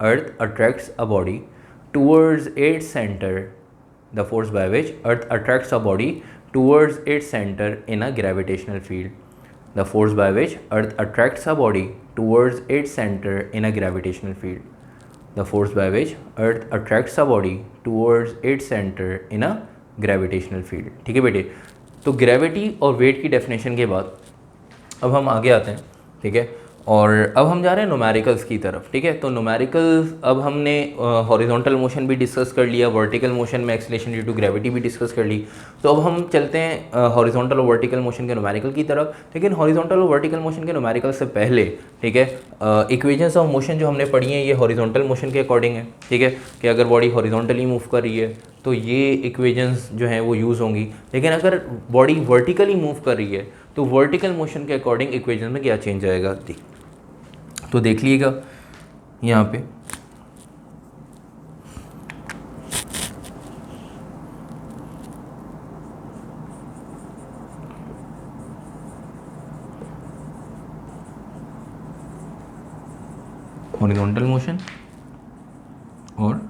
earth attracts a body towards its centre, the force by which earth attracts a body towards its centre in a gravitational field, the force by which earth attracts a body towards its center in a gravitational field, the force by which earth attracts a body towards its center in a gravitational field, ठीक है बेटे। तो ग्रेविटी और वेट की डेफिनेशन के बाद अब हम आगे आते हैं, ठीक है। और अब हम जा रहे हैं न्यूमेरिकल्स की तरफ, ठीक है। तो न्यूमेरिकल्स, अब हमने हॉरिजॉन्टल मोशन भी डिस्कस कर लिया, वर्टिकल मोशन में एक्सीलरेशन ड्यू टू ग्रेविटी भी डिस्कस कर ली। तो अब हम चलते हैं हॉरिजॉन्टल और वर्टिकल मोशन के न्यूमेरिकल की तरफ। लेकिन हॉरिजॉन्टल और वर्टिकल मोशन के न्यूमेरिकल से पहले, ठीक है, इक्वेशंस ऑफ मोशन जो हमने पढ़ी हैं ये हॉरिजॉन्टल मोशन के अकॉर्डिंग है, ठीक है, कि अगर बॉडी हॉरिजॉन्टली मूव कर रही है तो ये इक्वेशंस जो हैं वो यूज़ होंगी। लेकिन अगर बॉडी वर्टिकली मूव कर रही है तो वर्टिकल मोशन के अकॉर्डिंग इक्वेशन में क्या चेंज आएगा, तो देख लीजिएगा यहाँ पे। हॉरिजॉन्टल मोशन और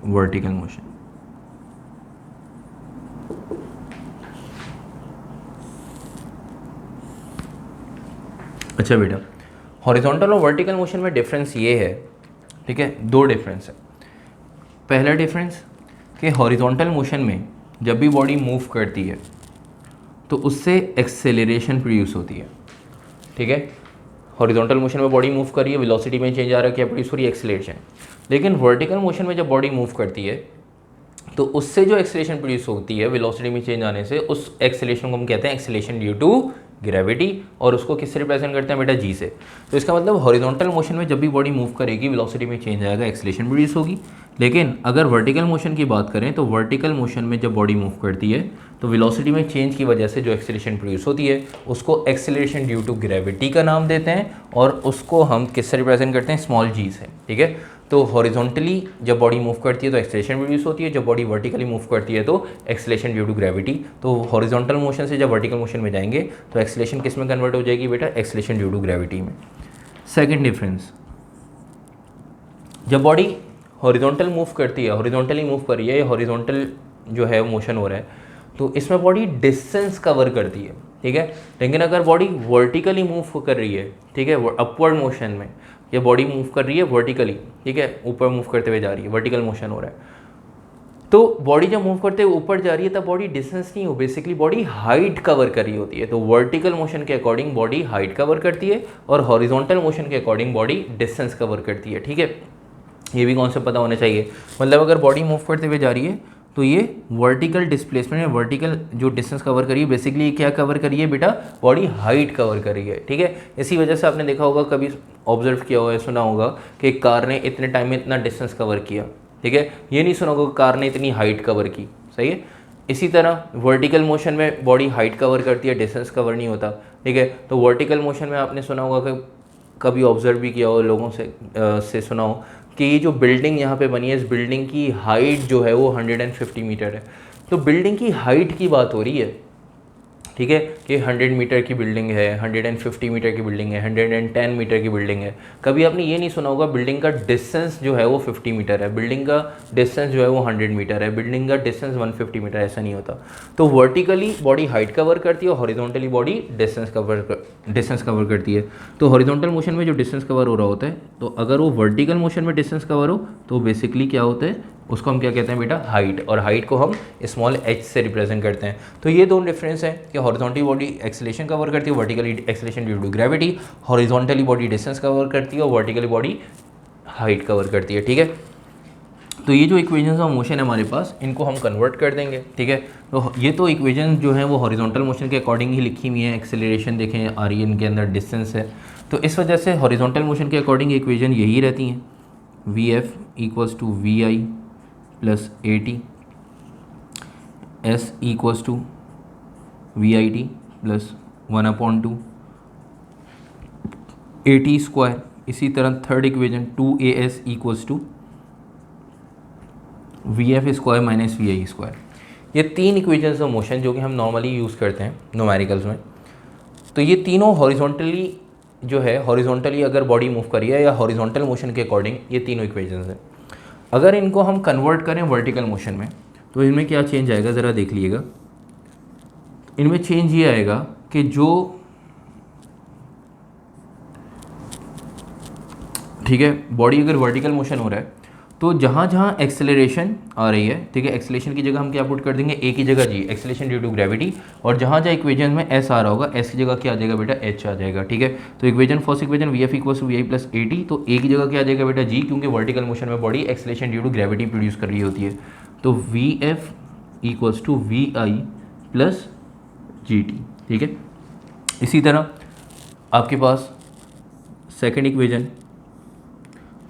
वर्टिकल मोशन। अच्छा बेटा, हॉरिजॉन्टल और वर्टिकल मोशन में डिफरेंस ये है, ठीक है, दो डिफरेंस है। पहला डिफरेंस कि हॉरिजॉन्टल मोशन में जब भी बॉडी मूव करती है तो उससे एक्सेलरेशन प्रोड्यूस होती है, ठीक है। हॉरिजॉन्टल मोशन में बॉडी मूव कर रही है, वेलोसिटी में चेंज आ रहा है, क्या प्रोड्यूस हो रही है, एक्सेलरेशन। लेकिन वर्टिकल मोशन में जब बॉडी मूव करती है तो उससे जो एक्सेलरेशन प्रोड्यूस होती है वेलोसिटी में चेंज आने से, उस एक्सेलरेशन को हम कहते हैं एक्सेलरेशन ड्यू टू ग्रेविटी, और उसको किससे रिप्रेजेंट करते हैं बेटा, जी से। तो इसका मतलब हॉरिजॉन्टल मोशन में जब भी बॉडी मूव करेगी वेलोसिटी में चेंज आएगा, एक्सेलरेशन प्रोड्यूस होगी। लेकिन अगर वर्टिकल मोशन की बात करें तो वर्टिकल मोशन में जब बॉडी मूव करती है तो वेलोसिटी में चेंज की वजह से जो एक्सेलरेशन प्रोड्यूस होती है उसको एक्सेलरेशन ड्यू टू ग्रेविटी का नाम देते हैं, और उसको हम किससे रिप्रेजेंट करते हैं, स्मॉल जी से, ठीक है। तो हॉरिजॉन्टली जब बॉडी मूव करती है तो एक्सेलरेशन प्रोड्यूस होती है, जब बॉडी वर्टिकली मूव करती है तो एक्सेलरेशन ड्यू टू ग्रेविटी। तो हॉरिजॉन्टल मोशन से जब वर्टिकल मोशन में जाएंगे तो एक्सेलरेशन किस में कन्वर्ट हो जाएगी बेटा, एक्सेलरेशन ड्यू टू ग्रेविटी में। सेकंड डिफरेंस, जब बॉडी हॉरिजॉन्टल मूव करती है, हॉरिजॉन्टली मूव कर रही है, या हॉरिजॉन्टल जो है मोशन हो रहा है, तो इसमें बॉडी डिस्टेंस कवर करती है, ठीक है। लेकिन अगर बॉडी वर्टिकली मूव कर रही है, ठीक है, अपवर्ड मोशन में, या बॉडी मूव कर रही है वर्टिकली, ठीक है, ऊपर मूव करते हुए जा रही है, वर्टिकल मोशन हो रहा है, तो बॉडी जब मूव करते हुए ऊपर जा रही है तब बॉडी डिस्टेंस नहीं हो, बेसिकली बॉडी हाइट कवर कर रही होती है। तो वर्टिकल मोशन के अकॉर्डिंग बॉडी हाइट कवर करती है और हॉरिजॉन्टल मोशन के अकॉर्डिंग बॉडी डिस्टेंस कवर करती है, ठीक है। ये भी कॉन्सेप्ट पता होना चाहिए। मतलब अगर बॉडी मूव करते हुए जा रही है तो ये वर्टिकल डिस्प्लेसमेंट है, वर्टिकल जो डिस्टेंस कवर करिए, बेसिकली क्या कवर करिए बेटा, बॉडी हाइट कवर करी है, ठीक है। इसी वजह से आपने देखा होगा, कभी ऑब्जर्व किया होगा, सुना होगा कि कार ने इतने टाइम में इतना डिस्टेंस कवर किया, ठीक है। ये नहीं सुना होगा कार ने इतनी हाइट कवर की, सही है। इसी तरह वर्टिकल मोशन में बॉडी हाइट कवर करती है, डिस्टेंस कवर नहीं होता, ठीक है। तो वर्टिकल मोशन में आपने सुना होगा कि कभी ऑब्जर्व भी किया हो लोगों से सुना हो कि ये जो बिल्डिंग यहाँ पे बनी है, इस बिल्डिंग की हाइट जो है वो 150 मीटर है। तो बिल्डिंग की हाइट की बात हो रही है, ठीक है, कि 100 मीटर की बिल्डिंग है, 150 मीटर की बिल्डिंग है, 110 मीटर की बिल्डिंग है। कभी आपने ये नहीं सुना होगा बिल्डिंग का डिस्टेंस जो है वो 50 मीटर है, बिल्डिंग का डिस्टेंस जो है वो 100 मीटर है, बिल्डिंग का डिस्टेंस 150 मीटर, ऐसा नहीं होता। तो वर्टिकली बॉडी हाइट कवर करती है और हॉरिजॉन्टली बॉडी डिस्टेंस कवर करती है। तो हॉरिजॉन्टल मोशन में जो डिस्टेंस कवर हो रहा होता है, तो अगर वो वर्टिकल मोशन में डिस्टेंस कवर हो तो बेसिकली क्या होता है, उसको हम क्या कहते हैं बेटा, हाइट, और हाइट को हम स्मॉल h से रिप्रेजेंट करते हैं। तो ये दोनों डिफरेंस है कि हॉरिजॉन्टली बॉडी एक्सेलरेशन कवर करती है, vertically acceleration due to gravity, horizontally body distance cover करती है और वर्टिकली बॉडी हाइट कवर करती है, ठीक है। तो ये जो इक्वेशंस ऑफ मोशन है हमारे पास, इनको हम कन्वर्ट कर देंगे, ठीक है। तो ये तो इक्वेशन जो है वो हॉरिजॉन्टल मोशन के अकॉर्डिंग ही लिखी हुई है, एक्सेलरेशन देखें आ रही है, इनके अंदर डिस्टेंस है, तो इस वजह से हॉरिजॉन्टल मोशन के अकॉर्डिंग इक्वेशन यही रहती हैं, Vf equals to Vi plus AT, S equals to VIT plus 1/2 AT square. इसी तरह third equation 2AS equals to VF square minus VI square. ये तीन इक्वेशंस ऑफ मोशन जो कि हम नॉर्मली यूज़ करते हैं न्यूमेरिकल्स में। तो ये तीनों हॉरिजॉन्टली जो है, हॉरिजॉन्टली अगर बॉडी मूव करी है या हॉरिजॉन्टल मोशन के अकॉर्डिंग ये तीनों इक्वेशंस हैं। अगर इनको हम कन्वर्ट करें वर्टिकल मोशन में तो इनमें क्या चेंज आएगा, ज़रा देख लीजिएगा। इनमें चेंज ये आएगा कि जो, ठीक है, बॉडी अगर वर्टिकल मोशन हो रहा है तो जहाँ जहाँ एक्सेलरेशन आ रही है, ठीक है, एक्सेलरेशन की जगह हम क्या पुट कर देंगे, ए की जगह जी, एक्सेलरेशन ड्यू टू ग्रेविटी, और जहाँ जहाँ इक्वेशन में एस आ रहा होगा, एस की जगह क्या आ जाएगा बेटा, एच आ जाएगा, ठीक है। तो equation, first equation V F equals to V I plus A T, तो ए की जगह क्या आ जाएगा बेटा, जी, क्योंकि वर्टिकल मोशन में body acceleration due to gravity produce कर रही होती है। तो V F equals to V I plus G T, ठीक है। इसी तरह आपके पास सेकेंड इक्वेशन,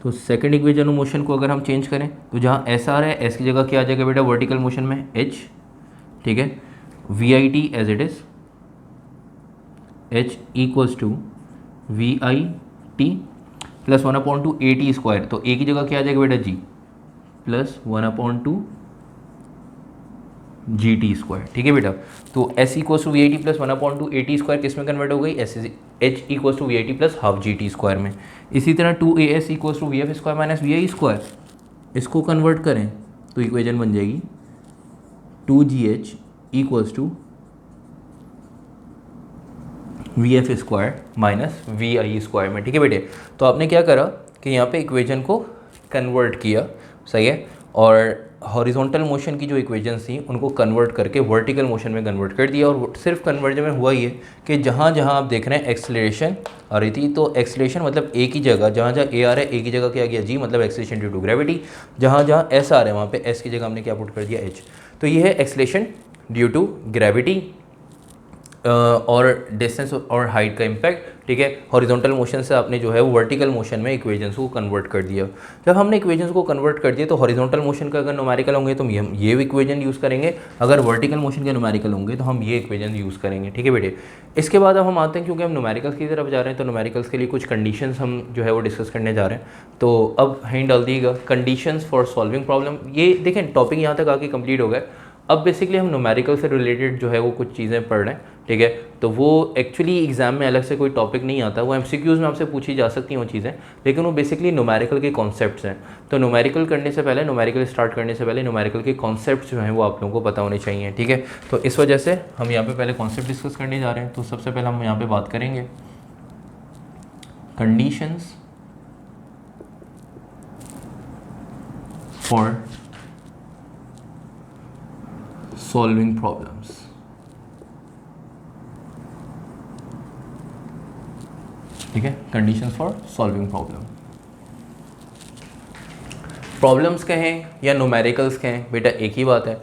तो सेकंड इक्वेशन मोशन को अगर हम चेंज करें तो जहाँ एस आ रहा है, एस की जगह क्या आ जाएगा बेटा, वर्टिकल मोशन में एच, ठीक है। V I T as it is, H equals to V I T plus 1/2 A T square, तो ए की जगह क्या आ जाएगा बेटा, जी, प्लस 1/2 जी टी स्क्वायर, ठीक है बेटा। तो S equals to V I T plus 1/2 A T square किस में कन्वर्ट हो गई, S, H equals to V I T plus half G T square में। इसी तरह 2as equals to V F square minus V I square, इसको कन्वर्ट करें तो इक्वेशन बन जाएगी 2gh equals to V F square minus V I square में, ठीक है बेटे। तो आपने क्या करा कि यहाँ पे इक्वेशन को कन्वर्ट किया, सही है, और हॉरिजॉन्टल मोशन की जो इक्वेशंस थी उनको कन्वर्ट करके वर्टिकल मोशन में कन्वर्ट कर दिया। और सिर्फ कन्वर्जन में हुआ ये कि जहाँ जहाँ आप देख रहे हैं एक्सेलरेशन आ रही थी, तो एक्सेलरेशन मतलब ए की जगह, जहाँ जहाँ ए आ रहा है ए की जगह क्या गया, जी, मतलब एक्सेलरेशन ड्यू टू ग्रेविटी। जहाँ जहाँ एस आ रहा है वहाँ पे एस की जगह हमने क्या पुट कर दिया, एच। तो ये है एक्सेलरेशन ड्यू टू ग्रेविटी और डिस्टेंस और हाइट का इम्पैक्ट, ठीक है। हॉरिजॉन्टल मोशन से आपने जो है वो वर्टिकल मोशन में इक्वेशंस को कन्वर्ट कर दिया। जब हमने इक्वेशंस को कन्वर्ट कर दिया तो हॉरिजॉन्टल मोशन का अगर न्यूमेरिकल होंगे तो हम ये इक्वेशन यूज़ करेंगे, अगर वर्टिकल मोशन के न्यूमेरिकल होंगे तो हम ये इक्वेशन यूज़ करेंगे, ठीक है बेटे। इसके बाद अब हम आते हैं, क्योंकि हम न्यूमेरिकल्स की तरफ जा रहे हैं तो न्यूमेरिकल्स के लिए कुछ कंडीशंस हम जो है वो डिस्कस करने जा रहे हैं। तो अब हिंट डाल दिएगा, कंडीशंस फॉर सॉल्विंग प्रॉब्लम। ये देखें टॉपिक यहाँ तक आके कंप्लीट हो गया। अब बेसिकली हम न्यूमेरिकल से रिलेटेड जो है वो कुछ चीज़ें पढ़ रहे हैं, ठीक है। तो वो एक्चुअली एग्जाम में अलग से कोई टॉपिक नहीं आता, वो एमसीक्यूज़ में आपसे पूछी जा सकती हैं वो चीज़ें, लेकिन वो बेसिकली न्यूमेरिकल के कॉन्सेप्ट्स हैं। तो न्यूमेरिकल करने से पहले, न्यूमेरिकल स्टार्ट करने से पहले न्यूमेरिकल के कॉन्सेप्ट्स जो हैं वो आप लोगों को पता होने चाहिए, ठीक है। तो इस वजह से हम यहाँ पे पहले कॉन्सेप्ट डिस्कस करने जा रहे हैं। तो सबसे पहले हम यहाँ पे बात करेंगे कंडीशंस फॉर solving problems, ठीक है। कंडीशंस फॉर सॉल्विंग प्रॉब्लम्स कहें या न्यूमेरिकल्स कहें बेटा एक ही बात है।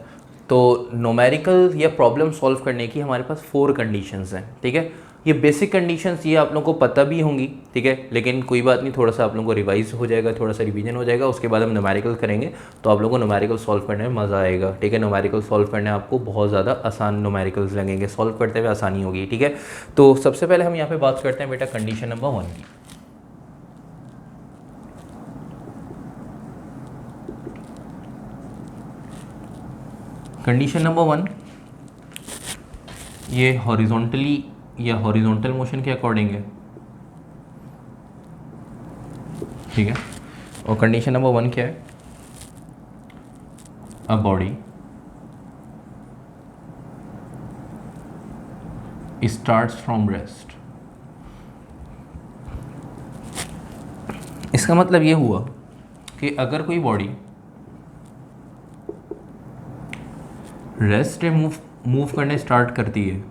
तो न्यूमेरिकल या प्रॉब्लम सॉल्व करने की हमारे पास 4 कंडीशंस हैं, ठीक है। ये बेसिक कंडीशंस ये आप लोगों को पता भी होंगी, ठीक है, लेकिन कोई बात नहीं, थोड़ा सा आप लोगों को रिवाइज हो जाएगा, थोड़ा सा रिवीजन हो जाएगा। उसके बाद हम न्यूमेरिकल करेंगे तो आप लोगों को न्यूमेरिकल सॉल्व करने में मज़ा आएगा, ठीक है। न्यूमेरिकल सॉल्व करने आपको बहुत ज़्यादा आसान न्यूमेरिकल्स लगेंगे, सॉल्व करते हुए आसानी होगी, ठीक है। तो सबसे पहले हम यहाँ पर बात करते हैं बेटा कंडीशन नंबर 1 की। कंडीशन नंबर 1, ये हॉरिजॉन्टली या हॉरिजॉन्टल मोशन के अकॉर्डिंग है, ठीक है। और कंडीशन नंबर 1 क्या है, a body starts from rest. इसका मतलब ये हुआ कि अगर कोई बॉडी रेस्ट से मूव करने स्टार्ट करती है,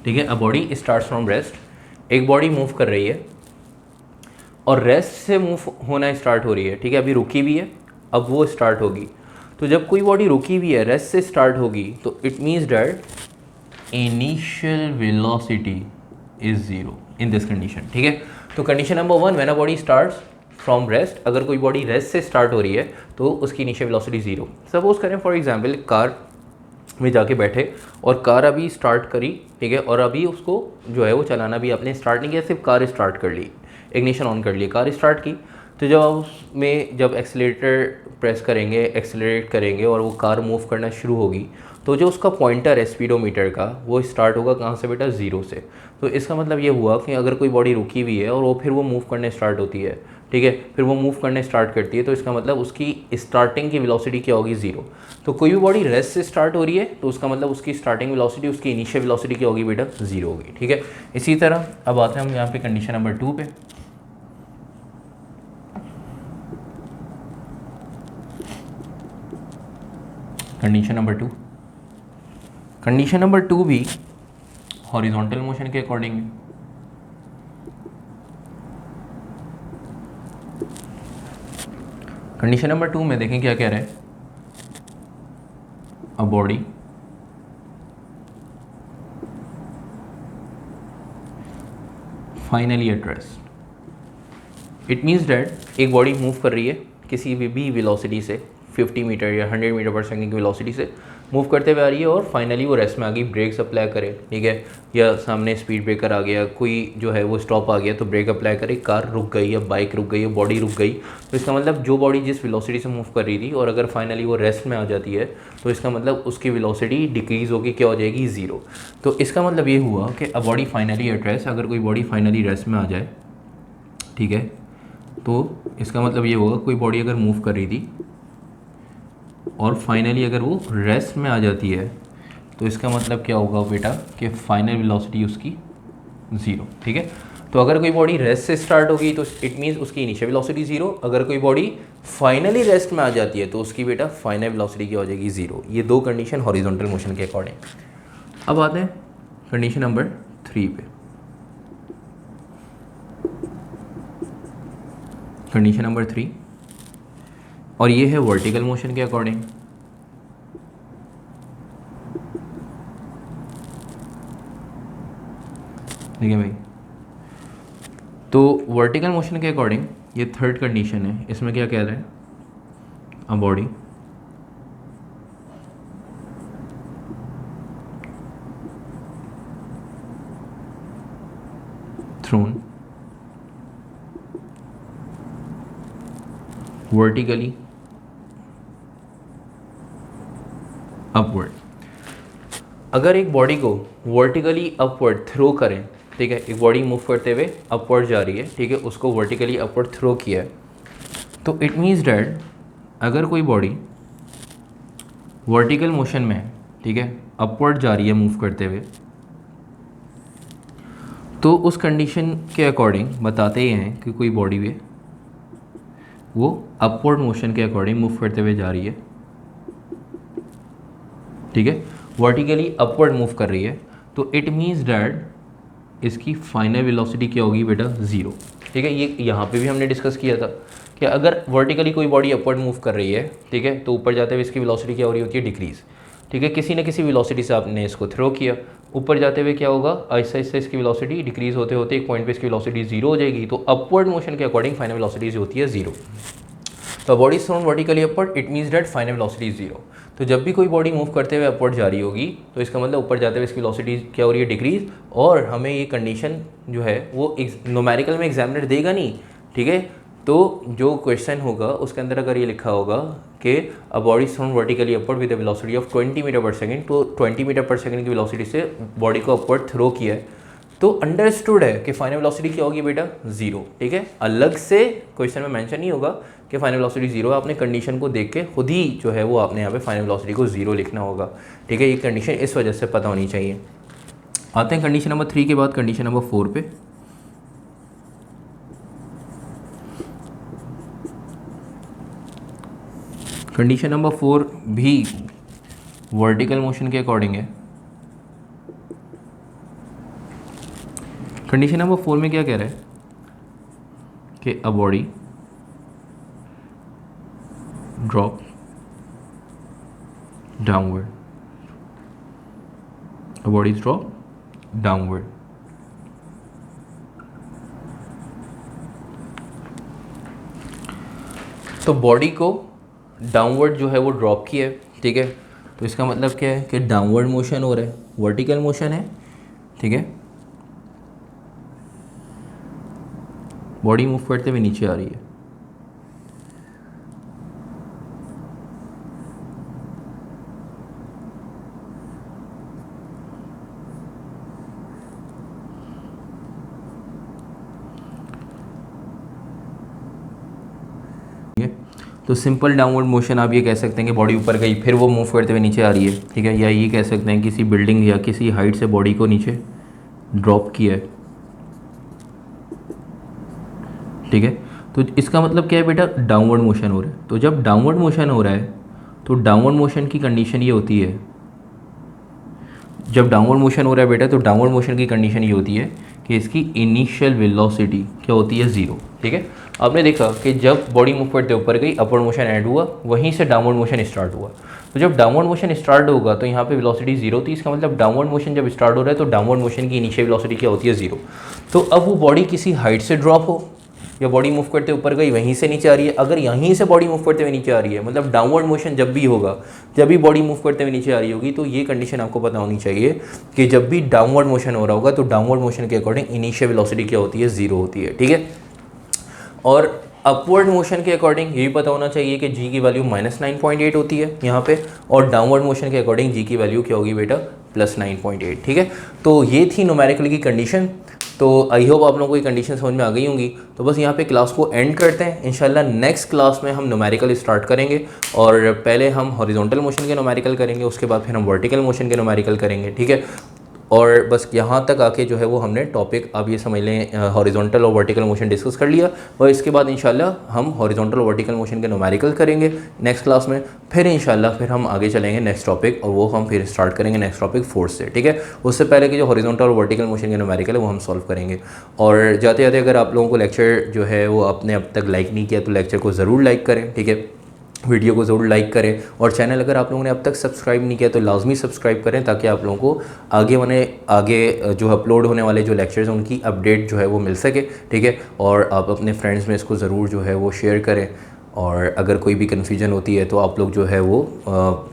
ठीक है, a body starts from rest, एक बॉडी मूव कर रही है और रेस्ट से मूव होना स्टार्ट हो रही है, ठीक है, अभी रुकी भी है, अब वो स्टार्ट होगी। तो जब कोई बॉडी रुकी हुई है, रेस्ट से स्टार्ट होगी, तो it means that initial velocity is 0 in this condition, ठीक है। तो condition number 1, when a body starts from rest, अगर कोई बॉडी रेस्ट से स्टार्ट हो रही है तो उसकी इनिशियल वेलोसिटी 0। सपोज करें फॉर एग्जाम्पल कार में जाके बैठे और कार अभी स्टार्ट करी, ठीक है, और अभी उसको जो है वो चलाना भी आपने स्टार्ट नहीं किया, सिर्फ कार स्टार्ट कर ली, इग्निशन ऑन कर ली, कार स्टार्ट की। तो जब उसमें जब एक्सीलरेटर प्रेस करेंगे, एक्सीलरेट करेंगे और वो कार मूव करना शुरू होगी, तो जो उसका पॉइंटर है स्पीडोमीटर का, वो स्टार्ट होगा कहाँ से बेटा, 0 से। तो इसका मतलब ये हुआ कि अगर कोई बॉडी रुकी हुई है और वो फिर वो मूव करने स्टार्ट होती है, ठीक है, फिर वो मूव करने स्टार्ट करती है, तो इसका मतलब उसकी स्टार्टिंग की वेलोसिटी क्या होगी, 0। तो कोई भी बॉडी रेस्ट से स्टार्ट हो रही है तो उसका मतलब उसकी स्टार्टिंग वेलोसिटी, उसकी इनिशियल वेलोसिटी क्या होगी बेटा, 0 होगी, ठीक है। इसी तरह अब आते हैं हम यहाँ पे कंडीशन नंबर 2 पे। कंडीशन नंबर 2, कंडीशन नंबर 2 भी हॉरिजॉन्टल मोशन के अकॉर्डिंग है। कंडीशन नंबर 2 में देखें क्या कह रहे हैं, a body finally at rest. It means that एक बॉडी मूव कर रही है किसी भी वेलोसिटी से 50 मीटर या 100 मीटर पर सेकंड की वेलोसिटी से मूव करते हुए आ रही है और फाइनली वो रेस्ट में आ गई, ब्रेक्स अप्लाई करे, ठीक है, या सामने स्पीड ब्रेकर आ गया, कोई जो है वो स्टॉप आ गया तो ब्रेक अप्लाई करे, कार रुक गई या बाइक रुक गई या बॉडी रुक गई, तो इसका मतलब जो बॉडी जिस वेलोसिटी से मूव कर रही थी और अगर फाइनली वो रेस्ट में आ जाती है तो इसका मतलब उसकी वेलोसिटी डिक्रीज़ होकर क्या हो जाएगी, ज़ीरो। तो इसका मतलब ये हुआ कि a body finally at rest, अगर कोई बॉडी फाइनली रेस्ट में आ जाए, ठीक है, तो इसका मतलब ये होगा कोई बॉडी अगर मूव कर रही थी और फाइनली अगर वो रेस्ट में आ जाती है तो इसका मतलब क्या होगा बेटा कि फाइनल वेलोसिटी उसकी ज़ीरो, ठीक है। तो अगर कोई बॉडी रेस्ट से स्टार्ट होगी तो इट मीन्स उसकी इनिशियल वेलोसिटी ज़ीरो, अगर कोई बॉडी फाइनली रेस्ट में आ जाती है तो उसकी बेटा फाइनल वेलोसिटी क्या हो जाएगी, ज़ीरो। ये दो कंडीशन हॉरिजॉन्टल मोशन के अकॉर्डिंग। अब आते हैं कंडीशन नंबर 3 पे। कंडीशन नंबर 3 और ये है वर्टिकल मोशन के अकॉर्डिंग। ठीक है भाई, तो वर्टिकल मोशन के अकॉर्डिंग ये थर्ड कंडीशन है। इसमें क्या कह रहे हैं, a body throne vertically upward. अगर एक बॉडी को वर्टिकली अपवर्ड थ्रो करें, ठीक है, एक बॉडी मूव करते हुए अपवर्ड जा रही है, ठीक है, उसको वर्टिकली अपवर्ड थ्रो किया है, तो इट मीन्स डैट अगर कोई बॉडी वर्टिकल मोशन में है, ठीक है, अपवर्ड जा रही है मूव करते हुए, तो उस कंडीशन के अकॉर्डिंग बताते ही हैं कि कोई बॉडी वे वो अपवर्ड मोशन के अकॉर्डिंग मूव करते हुए जा रही है, ठीक है, वर्टिकली अपवर्ड मूव कर रही है, तो इट मीन्स डैट इसकी फाइनल वेलोसिटी क्या होगी बेटा, ज़ीरो। ठीक है, ये यहाँ पे भी हमने डिस्कस किया था कि अगर वर्टिकली कोई बॉडी अपवर्ड मूव कर रही है, ठीक है, तो ऊपर जाते हुए इसकी वेलोसिटी क्या हो रही होती है, डिक्रीज़। ठीक है, किसी न किसी वेलोसिटी से आपने इसको थ्रो किया, ऊपर जाते हुए क्या होगा, आहिस्ता आहिस्ता इसकी वेलोसिटी डिक्रीज़ होते होते एक पॉइंट पे इसकी वेलोसिटी ज़ीरो हो जाएगी। तो अपवर्ड मोशन के अकॉर्डिंग फाइनल वेलोसिटी होती है ज़ीरो। तो body is thrown vertically upward, it means that final velocity is zero. तो जब भी कोई बॉडी मूव करते हुए अपवर्ड जा रही होगी तो इसका मतलब ऊपर जाते हुए इसकी वेलोसिटी क्या हो रही है, डिक्रीज। और हमें ये कंडीशन जो है वो न्यूमेरिकल में एग्जामिनर देगा नहीं, ठीक है। तो जो क्वेश्चन होगा उसके अंदर अगर ये लिखा होगा कि a body is thrown vertically upward with a velocity of 20 metre per second, तो 20 मीटर पर सेकंड की वेलोसिटी से बॉडी को अपवर्ड थ्रो किया है, तो अंडरस्टूड है कि फाइनल वेलोसिटी क्या होगी बेटा, ज़ीरो। ठीक है, अलग से क्वेश्चन में मेंशन नहीं होगा कि फाइनल वेलोसिटी ज़ीरो है, आपने कंडीशन को देख के खुद ही जो है वो आपने यहाँ पे फाइनल वेलोसिटी को ज़ीरो लिखना होगा। ठीक है, ये कंडीशन इस वजह से पता होनी चाहिए। आते हैं कंडीशन नंबर 3 के बाद कंडीशन नंबर 4 पे। कंडीशन नंबर 4 भी वर्टिकल मोशन के अकॉर्डिंग है। कंडीशन नंबर 4 में क्या कह रहा है कि a body drop downward, a body drop downward. तो बॉडी को डाउनवर्ड जो है वो ड्रॉप किया है, ठीक है, तो इसका मतलब क्या है कि डाउनवर्ड मोशन हो रहा है, वर्टिकल मोशन है, ठीक है, बॉडी मूव करते हुए नीचे आ रही है। तो सिंपल डाउनवर्ड मोशन आप ये कह सकते हैं कि बॉडी ऊपर गई फिर वो मूव करते हुए नीचे आ रही है, ठीक है, या ये कह सकते हैं किसी बिल्डिंग या किसी हाइट से बॉडी को नीचे ड्रॉप किया है, ठीक है। तो इसका मतलब क्या है बेटा, डाउनवर्ड मोशन हो रहा है। तो जब डाउनवर्ड मोशन हो रहा है तो डाउनवर्ड मोशन की कंडीशन ये होती है, जब डाउनवर्ड मोशन हो रहा है बेटा तो डाउनवर्ड मोशन की कंडीशन ये होती है कि इसकी इनिशियल वेलोसिटी क्या होती है, ज़ीरो। ठीक है, आपने देखा कि जब बॉडी मूव करते ऊपर गई अपवर्ड मोशन ऐड हुआ, वहीं से डाउनवर्ड मोशन स्टार्ट हुआ। तो जब डाउनवर्ड मोशन स्टार्ट होगा तो यहाँ पे वेलोसिटी जीरो थी, इसका मतलब डाउनवर्ड मोशन जब स्टार्ट हो रहा है तो डाउनवर्ड मोशन की इनिशियल वेलोसिटी क्या होती है, जीरो। तो अब वो बॉडी किसी हाइट से ड्रॉप हो या बॉडी मूव करते ऊपर गई वहीं से नीचे आ रही है, अगर यहीं से बॉडी मूव करते हुए नीचे आ रही है, मतलब डाउनवर्ड मोशन जब भी होगा, जब भी बॉडी मूव करते हुए नीचे आ रही होगी, तो ये कंडीशन आपको पता होनी चाहिए कि जब भी डाउनवर्ड मोशन हो रहा होगा तो डाउनवर्ड मोशन के अकॉर्डिंग इनिशियल वेलोसिटी क्या होती है, जीरो होती है। ठीक है, और अपवर्ड मोशन के अकॉर्डिंग ये भी पता होना चाहिए कि जी की वैल्यू -9.8 होती है यहाँ पे, और डाउनवर्ड मोशन के अकॉर्डिंग जी की वैल्यू क्या होगी बेटा, +9.8। ठीक है, तो ये थी न्यूमेरिकल की कंडीशन। तो आई होप आप लोगों को ये कंडीशन समझ में आ गई होंगी। तो बस यहाँ पे क्लास को एंड करते हैं, इंशाल्लाह नेक्स्ट क्लास में हम न्यूमेरिकल स्टार्ट करेंगे, और पहले हम हॉरिजॉन्टल मोशन के न्यूमेरिकल करेंगे, उसके बाद फिर हम वर्टिकल मोशन के न्यूमेरिकल करेंगे। ठीक है, और बस यहाँ तक आके जो है वो हमने टॉपिक अब ये समझ लें हॉरिजॉन्टल और वर्टिकल मोशन डिस्कस कर लिया, और इसके बाद इंशाल्लाह हम हॉरिजॉन्टल और वर्टिकल मोशन के न्यूमेरिकल करेंगे नेक्स्ट क्लास में। फिर इंशाल्लाह फिर हम आगे चलेंगे नेक्स्ट टॉपिक, और वो हम फिर स्टार्ट करेंगे नेक्स्ट टॉपिक 4 से। ठीक है, उससे पहले कि जो हॉरिजॉन्टल और वर्टिकल मोशन के न्यूमेरिकल है वो हम सॉल्व करेंगे। और जाते जाते अगर आप लोगों को लेक्चर जो है वो आपने अब तक लाइक नहीं किया तो लेक्चर को ज़रूर लाइक करें। ठीक है, वीडियो को ज़रूर लाइक करें, और चैनल अगर आप लोगों ने अब तक सब्सक्राइब नहीं किया तो लाजमी सब्सक्राइब करें, ताकि आप लोगों को आगे जो अपलोड होने वाले जो लेक्चर्स हैं उनकी अपडेट जो है वो मिल सके। ठीक है, और आप अपने फ्रेंड्स में इसको ज़रूर जो है वो शेयर करें, और अगर कोई भी कन्फ्यूजन होती है तो आप लोग जो है वो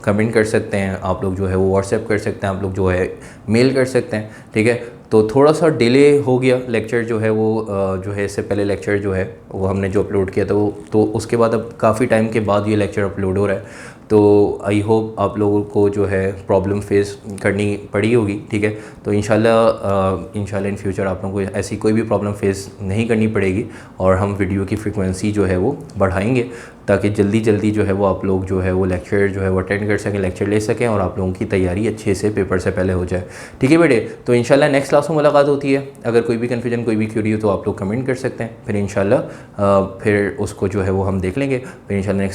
कमेंट कर सकते हैं, आप लोग जो है वो व्हाट्सएप कर सकते हैं, आप लोग जो है मेल कर सकते हैं। ठीक है, तो थोड़ा सा डिले हो गया लेक्चर जो है वो जो है इससे पहले लेक्चर जो है वो हमने जो अपलोड किया था वो, तो उसके बाद अब काफ़ी टाइम के बाद ये लेक्चर अपलोड हो रहा है। तो आई होप आप लोगों को जो है प्रॉब्लम फेस करनी पड़ी होगी। ठीक है, तो इंशाल्लाह इन फ्यूचर आप लोगों को ऐसी कोई भी प्रॉब्लम फेस नहीं करनी पड़ेगी, और हम वीडियो की फ्रीक्वेंसी जो है वो बढ़ाएंगे, ताकि जल्दी जल्दी जो है वो आप लोग जो है वो लेक्चर जो है वो अटेंड कर सकें, लेक्चर ले सकें, और आप लोगों की तैयारी अच्छे से पेपर से पहले हो जाए। ठीक है बेटे, तो इंशाल्लाह नेक्स्ट क्लास में मुलाकात होती है। अगर कोई भी कन्फ्यूजन कोई भी क्यूरी हो तो आप लोग कमेंट कर सकते हैं, फिर इंशाल्लाह फिर उसको जो है वो हम देख लेंगे। फिर इंशाल्लाह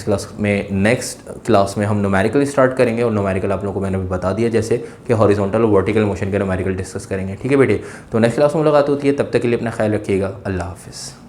नेक्स्ट क्लास में हम न्यूमेरिकल स्टार्ट करेंगे, और न्यूमेरिकल आप लोगों को मैंने भी बता दिया जैसे कि हॉरिजॉन्टल और वर्टिकल मोशन के न्यूमेरिकल डिस्कस करेंगे। ठीक है बेटे, तो नेक्स्ट क्लास में मुलाकात होती है, तब तक के लिए अपना ख्याल रखिएगा। अल्लाह हाफ़िज़।